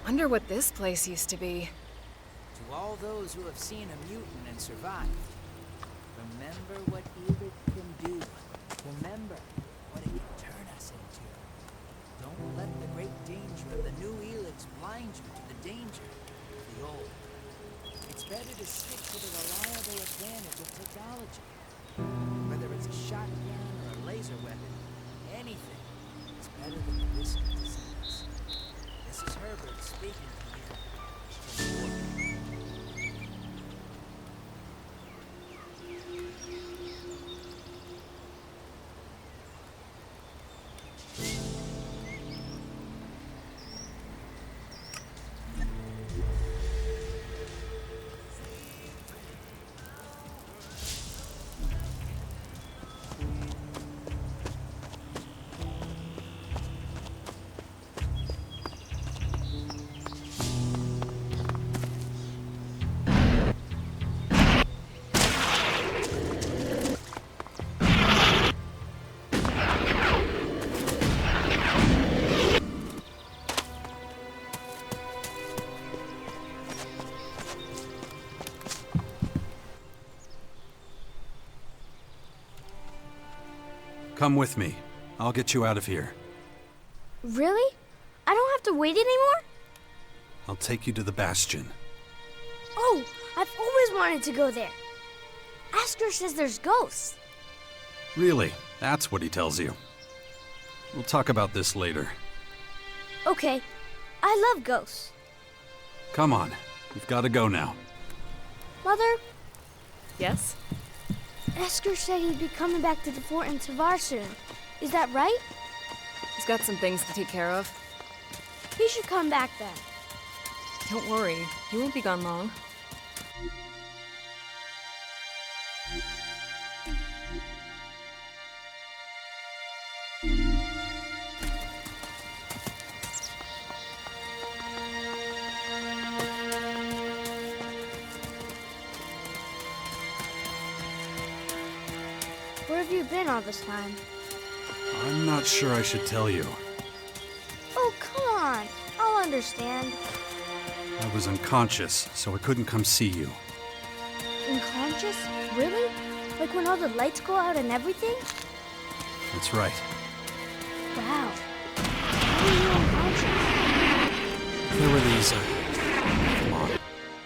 Wonder what this place used to be. To all those who have seen a mutant and survived, remember what ELEX can do. Remember what it can turn us into. Don't let the great danger of the new ELEX blind you to the danger of the old. It's better to stick to the reliable advantage of technology. Whether it's a shotgun or a laser weapon, anything is better than the risk of disease. This is Herbert speaking to you. Come with me. I'll get you out of here. Really? I don't have to wait anymore? I'll take you to the Bastion. Oh, I've always wanted to go there. Asker says there's ghosts. Really? That's what he tells you. We'll talk about this later. Okay, I love ghosts. Come on. We've got to go now. Mother, Yes? Asker said he'd be coming back to the fort in Tavar soon. Is that right? He's got some things to take care of. He should come back then. Don't worry, he won't be gone long. Where have you been all this time? I'm not sure I should tell you. Oh, come on. I'll understand. I was unconscious, so I couldn't come see you. Unconscious? Really? Like when all the lights go out and everything? That's right. Wow. How are you unconscious? There were these... Come on.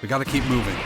We gotta keep moving.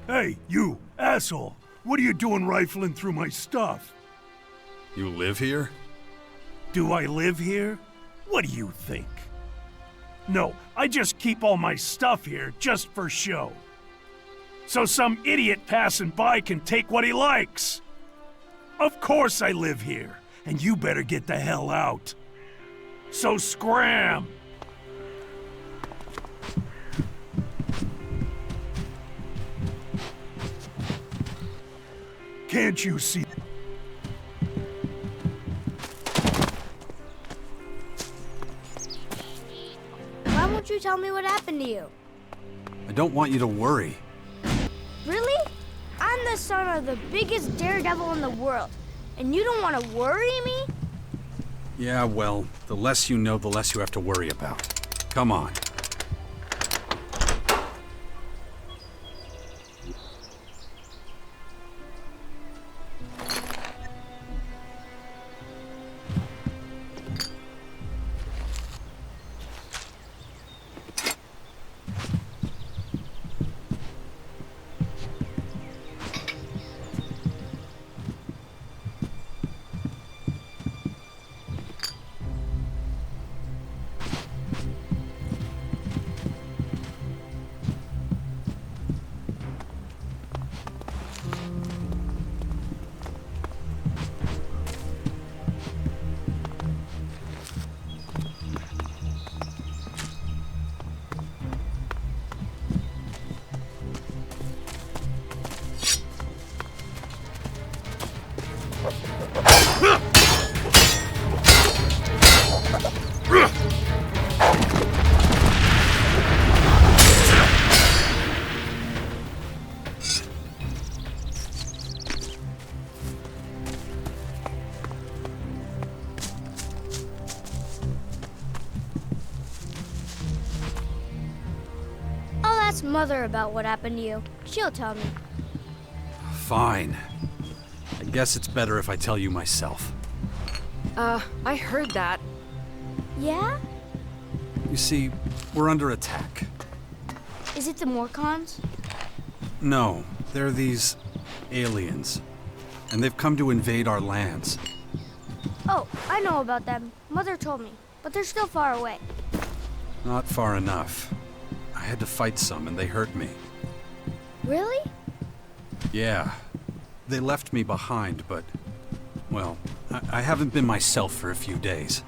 Hey, you, asshole! What are you doing rifling through my stuff? You live here? Do I live here? What do you think? No, I just keep all my stuff here just for show. So some idiot passing by can take what he likes. Of course I live here, and you better get the hell out. So scram! Can't you see? Why won't you tell me what happened to you? I don't want you to worry. Really? I'm the son of the biggest daredevil in the world, and you don't want to worry me? Yeah, well, the less you know, the less you have to worry about. Come on. ask Mother about what happened to you. She'll tell me. Fine. I guess it's better if I tell you myself. I heard that. Yeah? You see, we're under attack. Is it the Morcons? No, they're these aliens. And they've come to invade our lands. Oh, I know about them. Mother told me. But they're still far away. Not far enough. I had to fight some and they hurt me. Really? Yeah. They left me behind, but... well, I haven't been myself for a few days.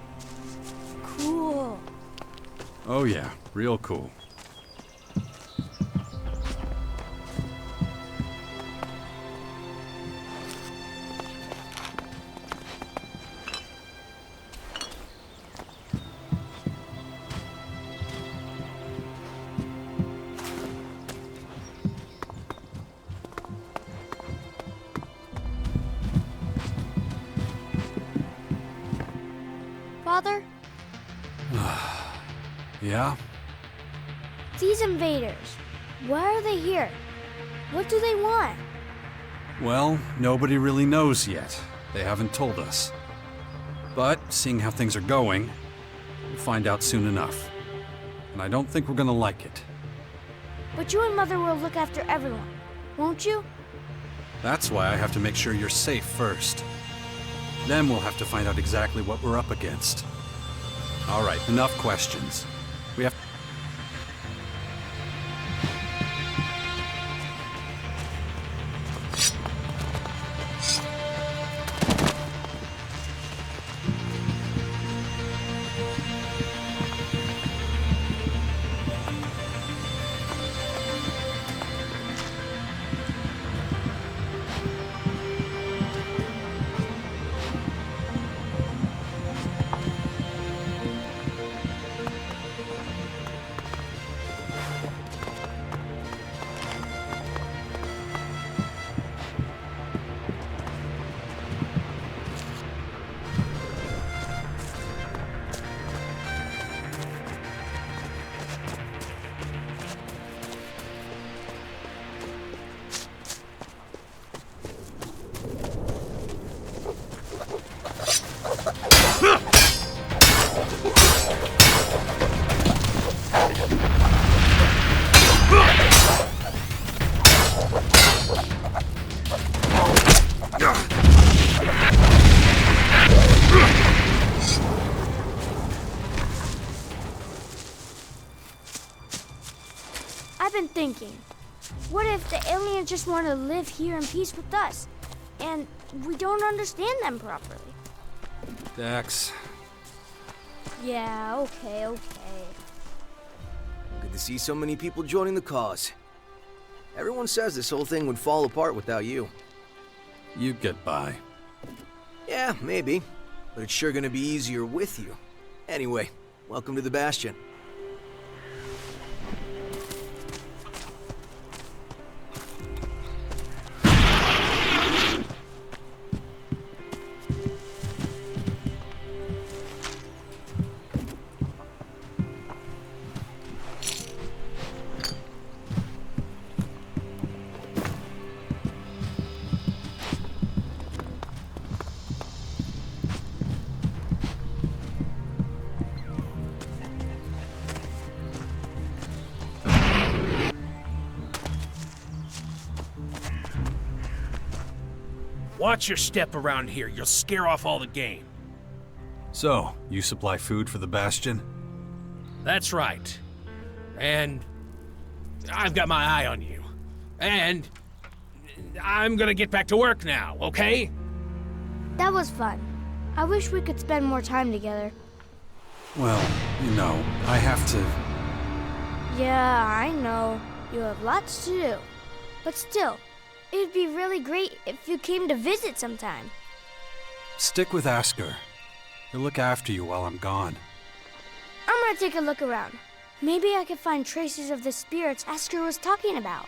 Cool. Oh yeah, real cool. Father, Yeah? these invaders, why are they here? What do they want? Well, nobody really knows yet. They haven't told us. But, seeing how things are going, we'll find out soon enough. And I don't think we're gonna like it. But you and Mother will look after everyone, won't you? That's why I have to make sure you're safe first. Then we'll have to find out exactly what we're up against. All right, enough questions. We have... I've been thinking, what if the aliens just want to live here in peace with us, and we don't understand them properly? Dax, Yeah, okay. Good to see so many people joining the cause. Everyone says this whole thing would fall apart without you. you'd get by. Yeah, maybe. But it's sure gonna be easier with you. Anyway, welcome to the Bastion. Watch your step around here. You'll scare off all the game. So, you supply food for the Bastion? That's right. And I've got my eye on you. And I'm gonna get back to work now, okay? That was fun. I wish we could spend more time together. Well, you know, I have to... Yeah, I know. You have lots to do. But still, it'd be really great if you came to visit sometime. Stick with Asker. He'll look after you while I'm gone. I'm gonna take a look around. Maybe I could find traces of the spirits Asker was talking about.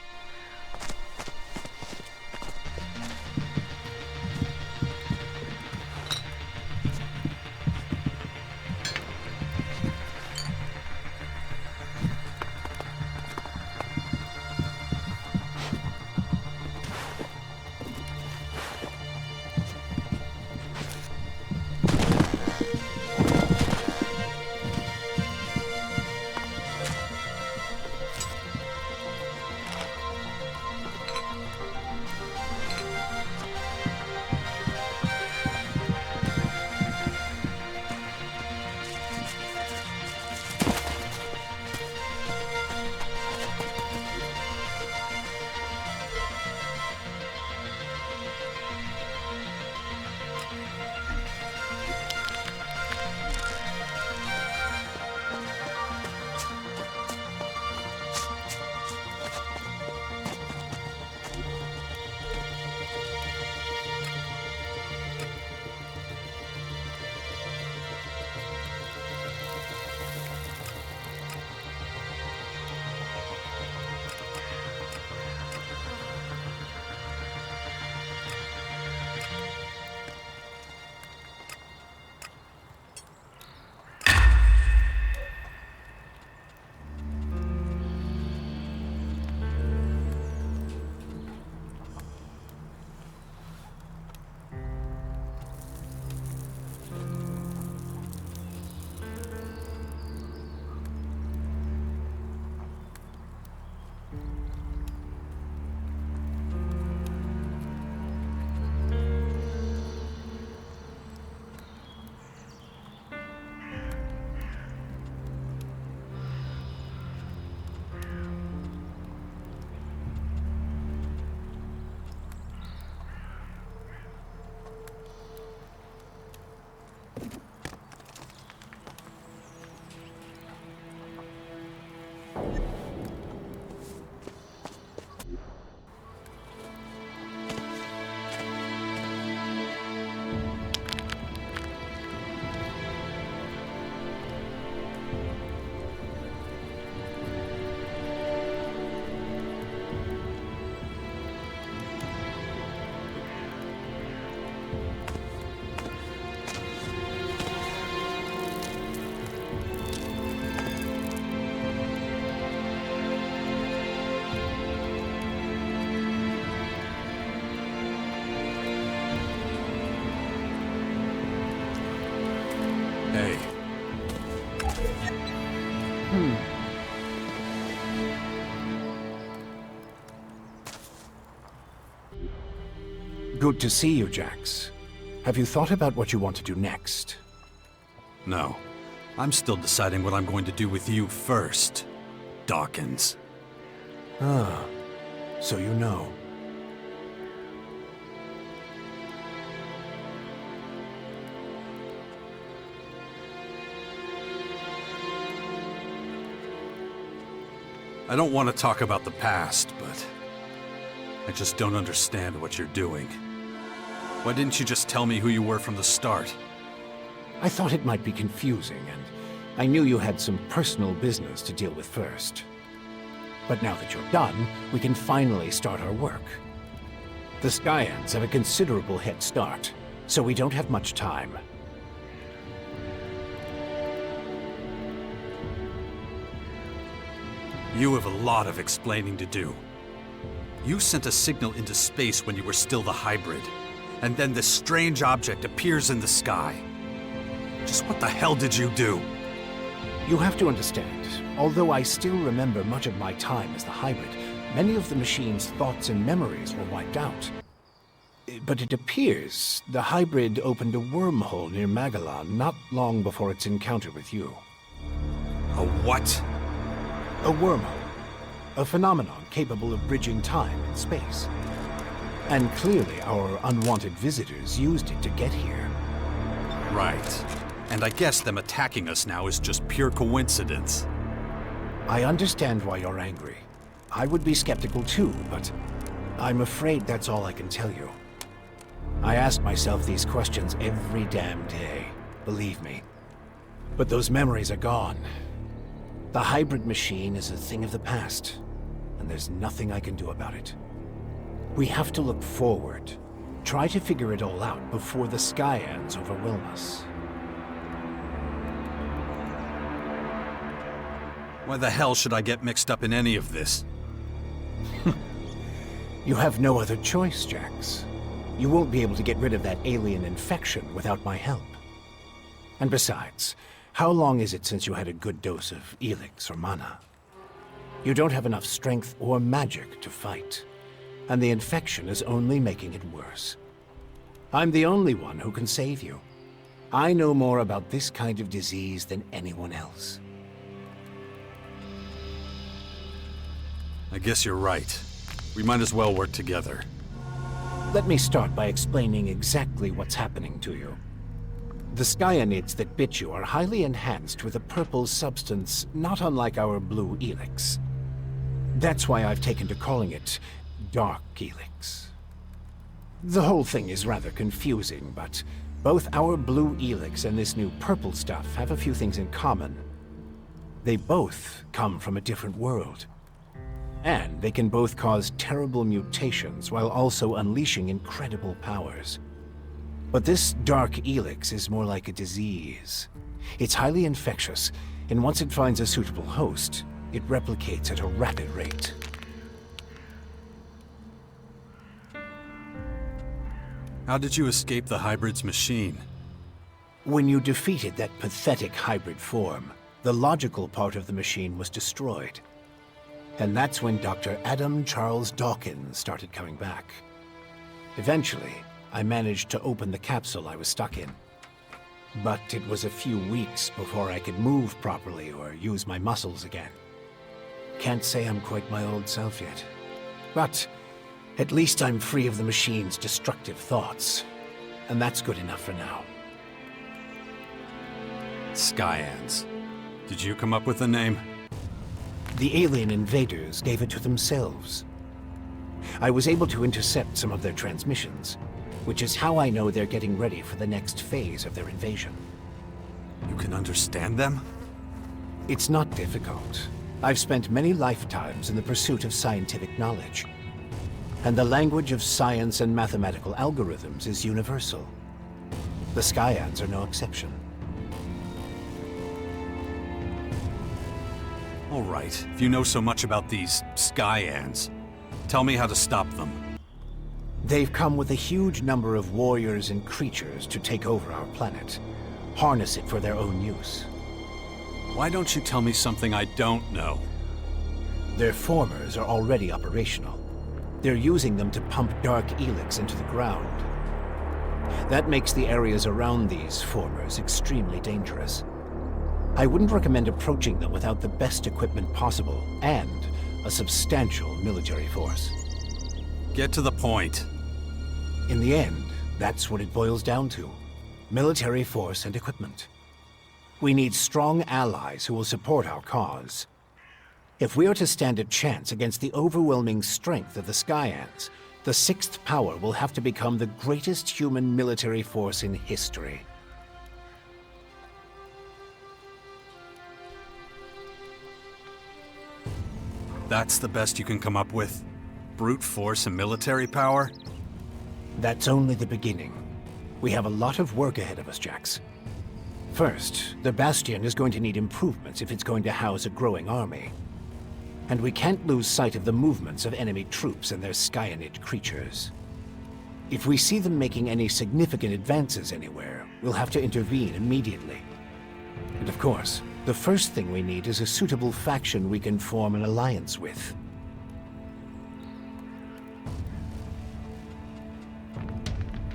Good to see you, Jax. Have you thought about what you want to do next? No. I'm still deciding what I'm going to do with you first, Dawkins. Ah, so you know. I don't want to talk about the past, but I just don't understand what you're doing. Why didn't you just tell me who you were from the start? I thought it might be confusing, and I knew you had some personal business to deal with first. But now that you're done, we can finally start our work. The Skyans have a considerable head start, so we don't have much time. You have a lot of explaining to do. You sent a signal into space when you were still the hybrid, and then this strange object appears in the sky. Just what the hell did you do? You have to understand, although I still remember much of my time as the hybrid, many of the machine's thoughts and memories were wiped out. But it appears the hybrid opened a wormhole near Magellan not long before its encounter with you. A what? A wormhole. A phenomenon capable of bridging time and space. And clearly our unwanted visitors used it to get here. Right. And I guess them attacking us now is just pure coincidence. I understand why you're angry. I would be skeptical too, but I'm afraid that's all I can tell you. I ask myself these questions every damn day, believe me. But those memories are gone. The hybrid machine is a thing of the past, and there's nothing I can do about it. We have to look forward, try to figure it all out before the Skyans overwhelm us. Why the hell should I get mixed up in any of this? You have no other choice, Jax. You won't be able to get rid of that alien infection without my help. And besides, how long is it since you had a good dose of ELEX or mana? You don't have enough strength or magic to fight, and the infection is only making it worse. I'm the only one who can save you. I know more about this kind of disease than anyone else. I guess you're right. We might as well work together. Let me start by explaining exactly what's happening to you. The Skyanids that bit you are highly enhanced with a purple substance not unlike our blue ELEX. That's why I've taken to calling it Dark ELEX. The whole thing is rather confusing, but both our blue ELEX and this new purple stuff have a few things in common. They both come from a different world. And they can both cause terrible mutations while also unleashing incredible powers. But this Dark ELEX is more like a disease. It's highly infectious, and once it finds a suitable host, it replicates at a rapid rate. How did you escape the hybrid's machine? When you defeated that pathetic hybrid form, the logical part of the machine was destroyed. And that's when Dr. Adam Charles Dawkins started coming back. Eventually, I managed to open the capsule I was stuck in. But it was a few weeks before I could move properly or use my muscles again. Can't say I'm quite my old self yet. But at least I'm free of the machine's destructive thoughts. And that's good enough for now. Skyans. Did you come up with the name? The alien invaders gave it to themselves. I was able to intercept some of their transmissions, which is how I know they're getting ready for the next phase of their invasion. You can understand them? It's not difficult. I've spent many lifetimes in the pursuit of scientific knowledge. And the language of science and mathematical algorithms is universal. The Skyans are no exception. All right, if you know so much about these Skyans, tell me how to stop them. They've come with a huge number of warriors and creatures to take over our planet, harness it for their own use. Why don't you tell me something I don't know? Their formers are already operational. They're using them to pump dark ELEX into the ground. That makes the areas around these formers extremely dangerous. I wouldn't recommend approaching them without the best equipment possible and a substantial military force. Get to the point. In the end, that's what it boils down to. Military force and equipment. We need strong allies who will support our cause. If we are to stand a chance against the overwhelming strength of the Skyans, the Sixth Power will have to become the greatest human military force in history. That's the best you can come up with? Brute force and military power? That's only the beginning. We have a lot of work ahead of us, Jax. First, the Bastion is going to need improvements if it's going to house a growing army. And we can't lose sight of the movements of enemy troops and their Skyanid creatures. If we see them making any significant advances anywhere, we'll have to intervene immediately. And of course, the first thing we need is a suitable faction we can form an alliance with.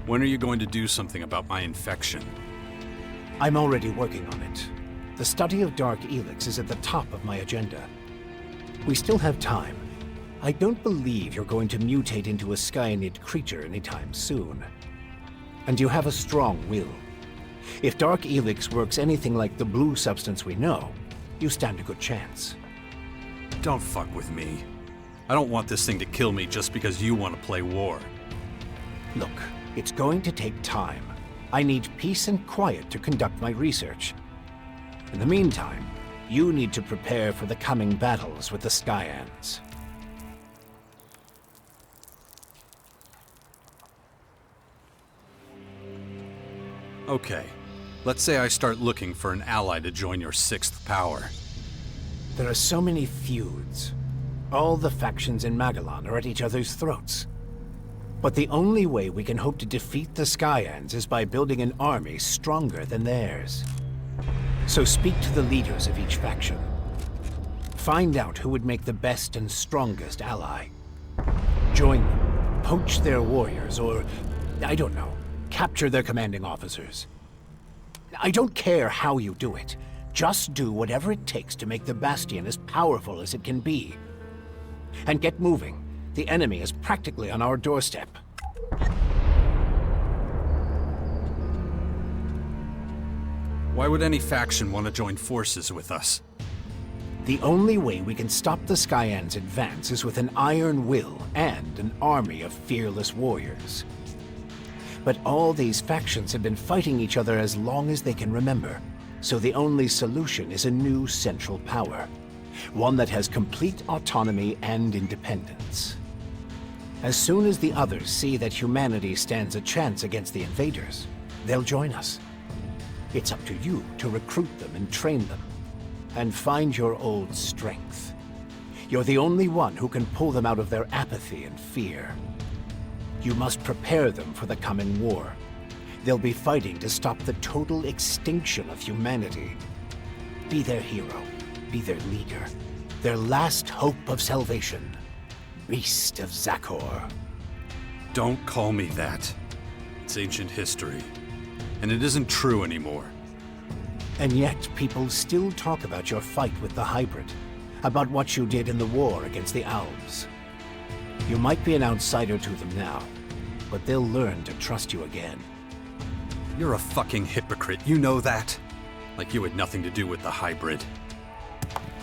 When are you going to do something about my infection? I'm already working on it. The study of dark ELEX is at the top of my agenda. We still have time. I don't believe you're going to mutate into a Skyanid creature anytime soon. And you have a strong will. If dark ELEX works anything like the blue substance we know, you stand a good chance. Don't fuck with me. I don't want this thing to kill me just because you want to play war. Look, it's going to take time. I need peace and quiet to conduct my research. In the meantime, you need to prepare for the coming battles with the Skyans. Okay. Let's say I start looking for an ally to join your Sixth Power. There are so many feuds. All the factions in Magellan are at each other's throats. But the only way we can hope to defeat the Skyans is by building an army stronger than theirs. So speak to the leaders of each faction. Find out who would make the best and strongest ally. Join them, poach their warriors, or, I don't know, capture their commanding officers. I don't care how you do it. Just do whatever it takes to make the Bastion as powerful as it can be. And get moving. The enemy is practically on our doorstep. Why would any faction want to join forces with us? The only way we can stop the Skyans' advance is with an iron will and an army of fearless warriors. But all these factions have been fighting each other as long as they can remember, so the only solution is a new central power. One that has complete autonomy and independence. As soon as the others see that humanity stands a chance against the invaders, they'll join us. It's up to you to recruit them and train them, and find your old strength. You're the only one who can pull them out of their apathy and fear. You must prepare them for the coming war. They'll be fighting to stop the total extinction of humanity. Be their hero, be their leader, their last hope of salvation. Beast of Zakor. Don't call me that. It's ancient history. And it isn't true anymore. And yet, people still talk about your fight with the hybrid. About what you did in the war against the Owls. You might be an outsider to them now, but they'll learn to trust you again. You're a fucking hypocrite, you know that? Like you had nothing to do with the hybrid.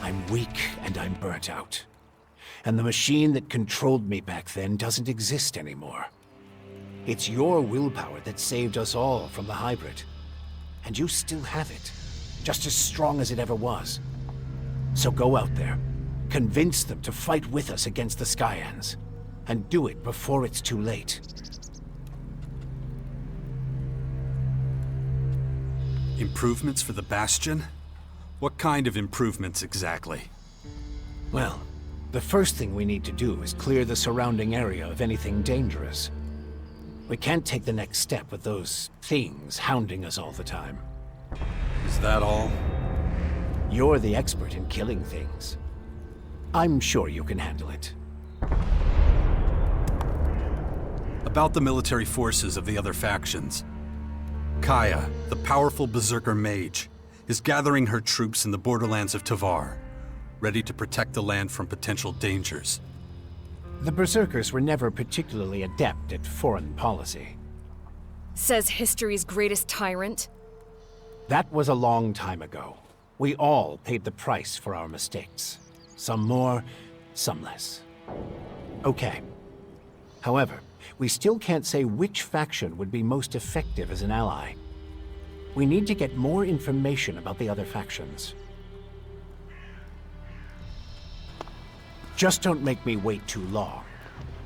I'm weak and I'm burnt out. And the machine that controlled me back then doesn't exist anymore. It's your willpower that saved us all from the hybrid. And you still have it, just as strong as it ever was. So go out there, convince them to fight with us against the Skyans, and do it before it's too late. Improvements for the Bastion? What kind of improvements exactly? Well, the first thing we need to do is clear the surrounding area of anything dangerous. We can't take the next step with those things hounding us all the time. Is that all? You're the expert in killing things. I'm sure you can handle it. About the military forces of the other factions. Kaya, the powerful Berserker mage, is gathering her troops in the borderlands of Tavar, ready to protect the land from potential dangers. The Berserkers were never particularly adept at foreign policy. Says history's greatest tyrant. That was a long time ago. We all paid the price for our mistakes. Some more, some less. Okay. However, we still can't say which faction would be most effective as an ally. We need to get more information about the other factions. Just don't make me wait too long.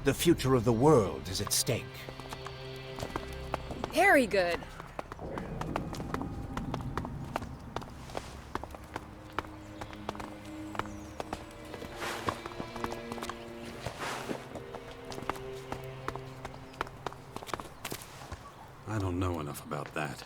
The future of the world is at stake. Very good. I don't know enough about that.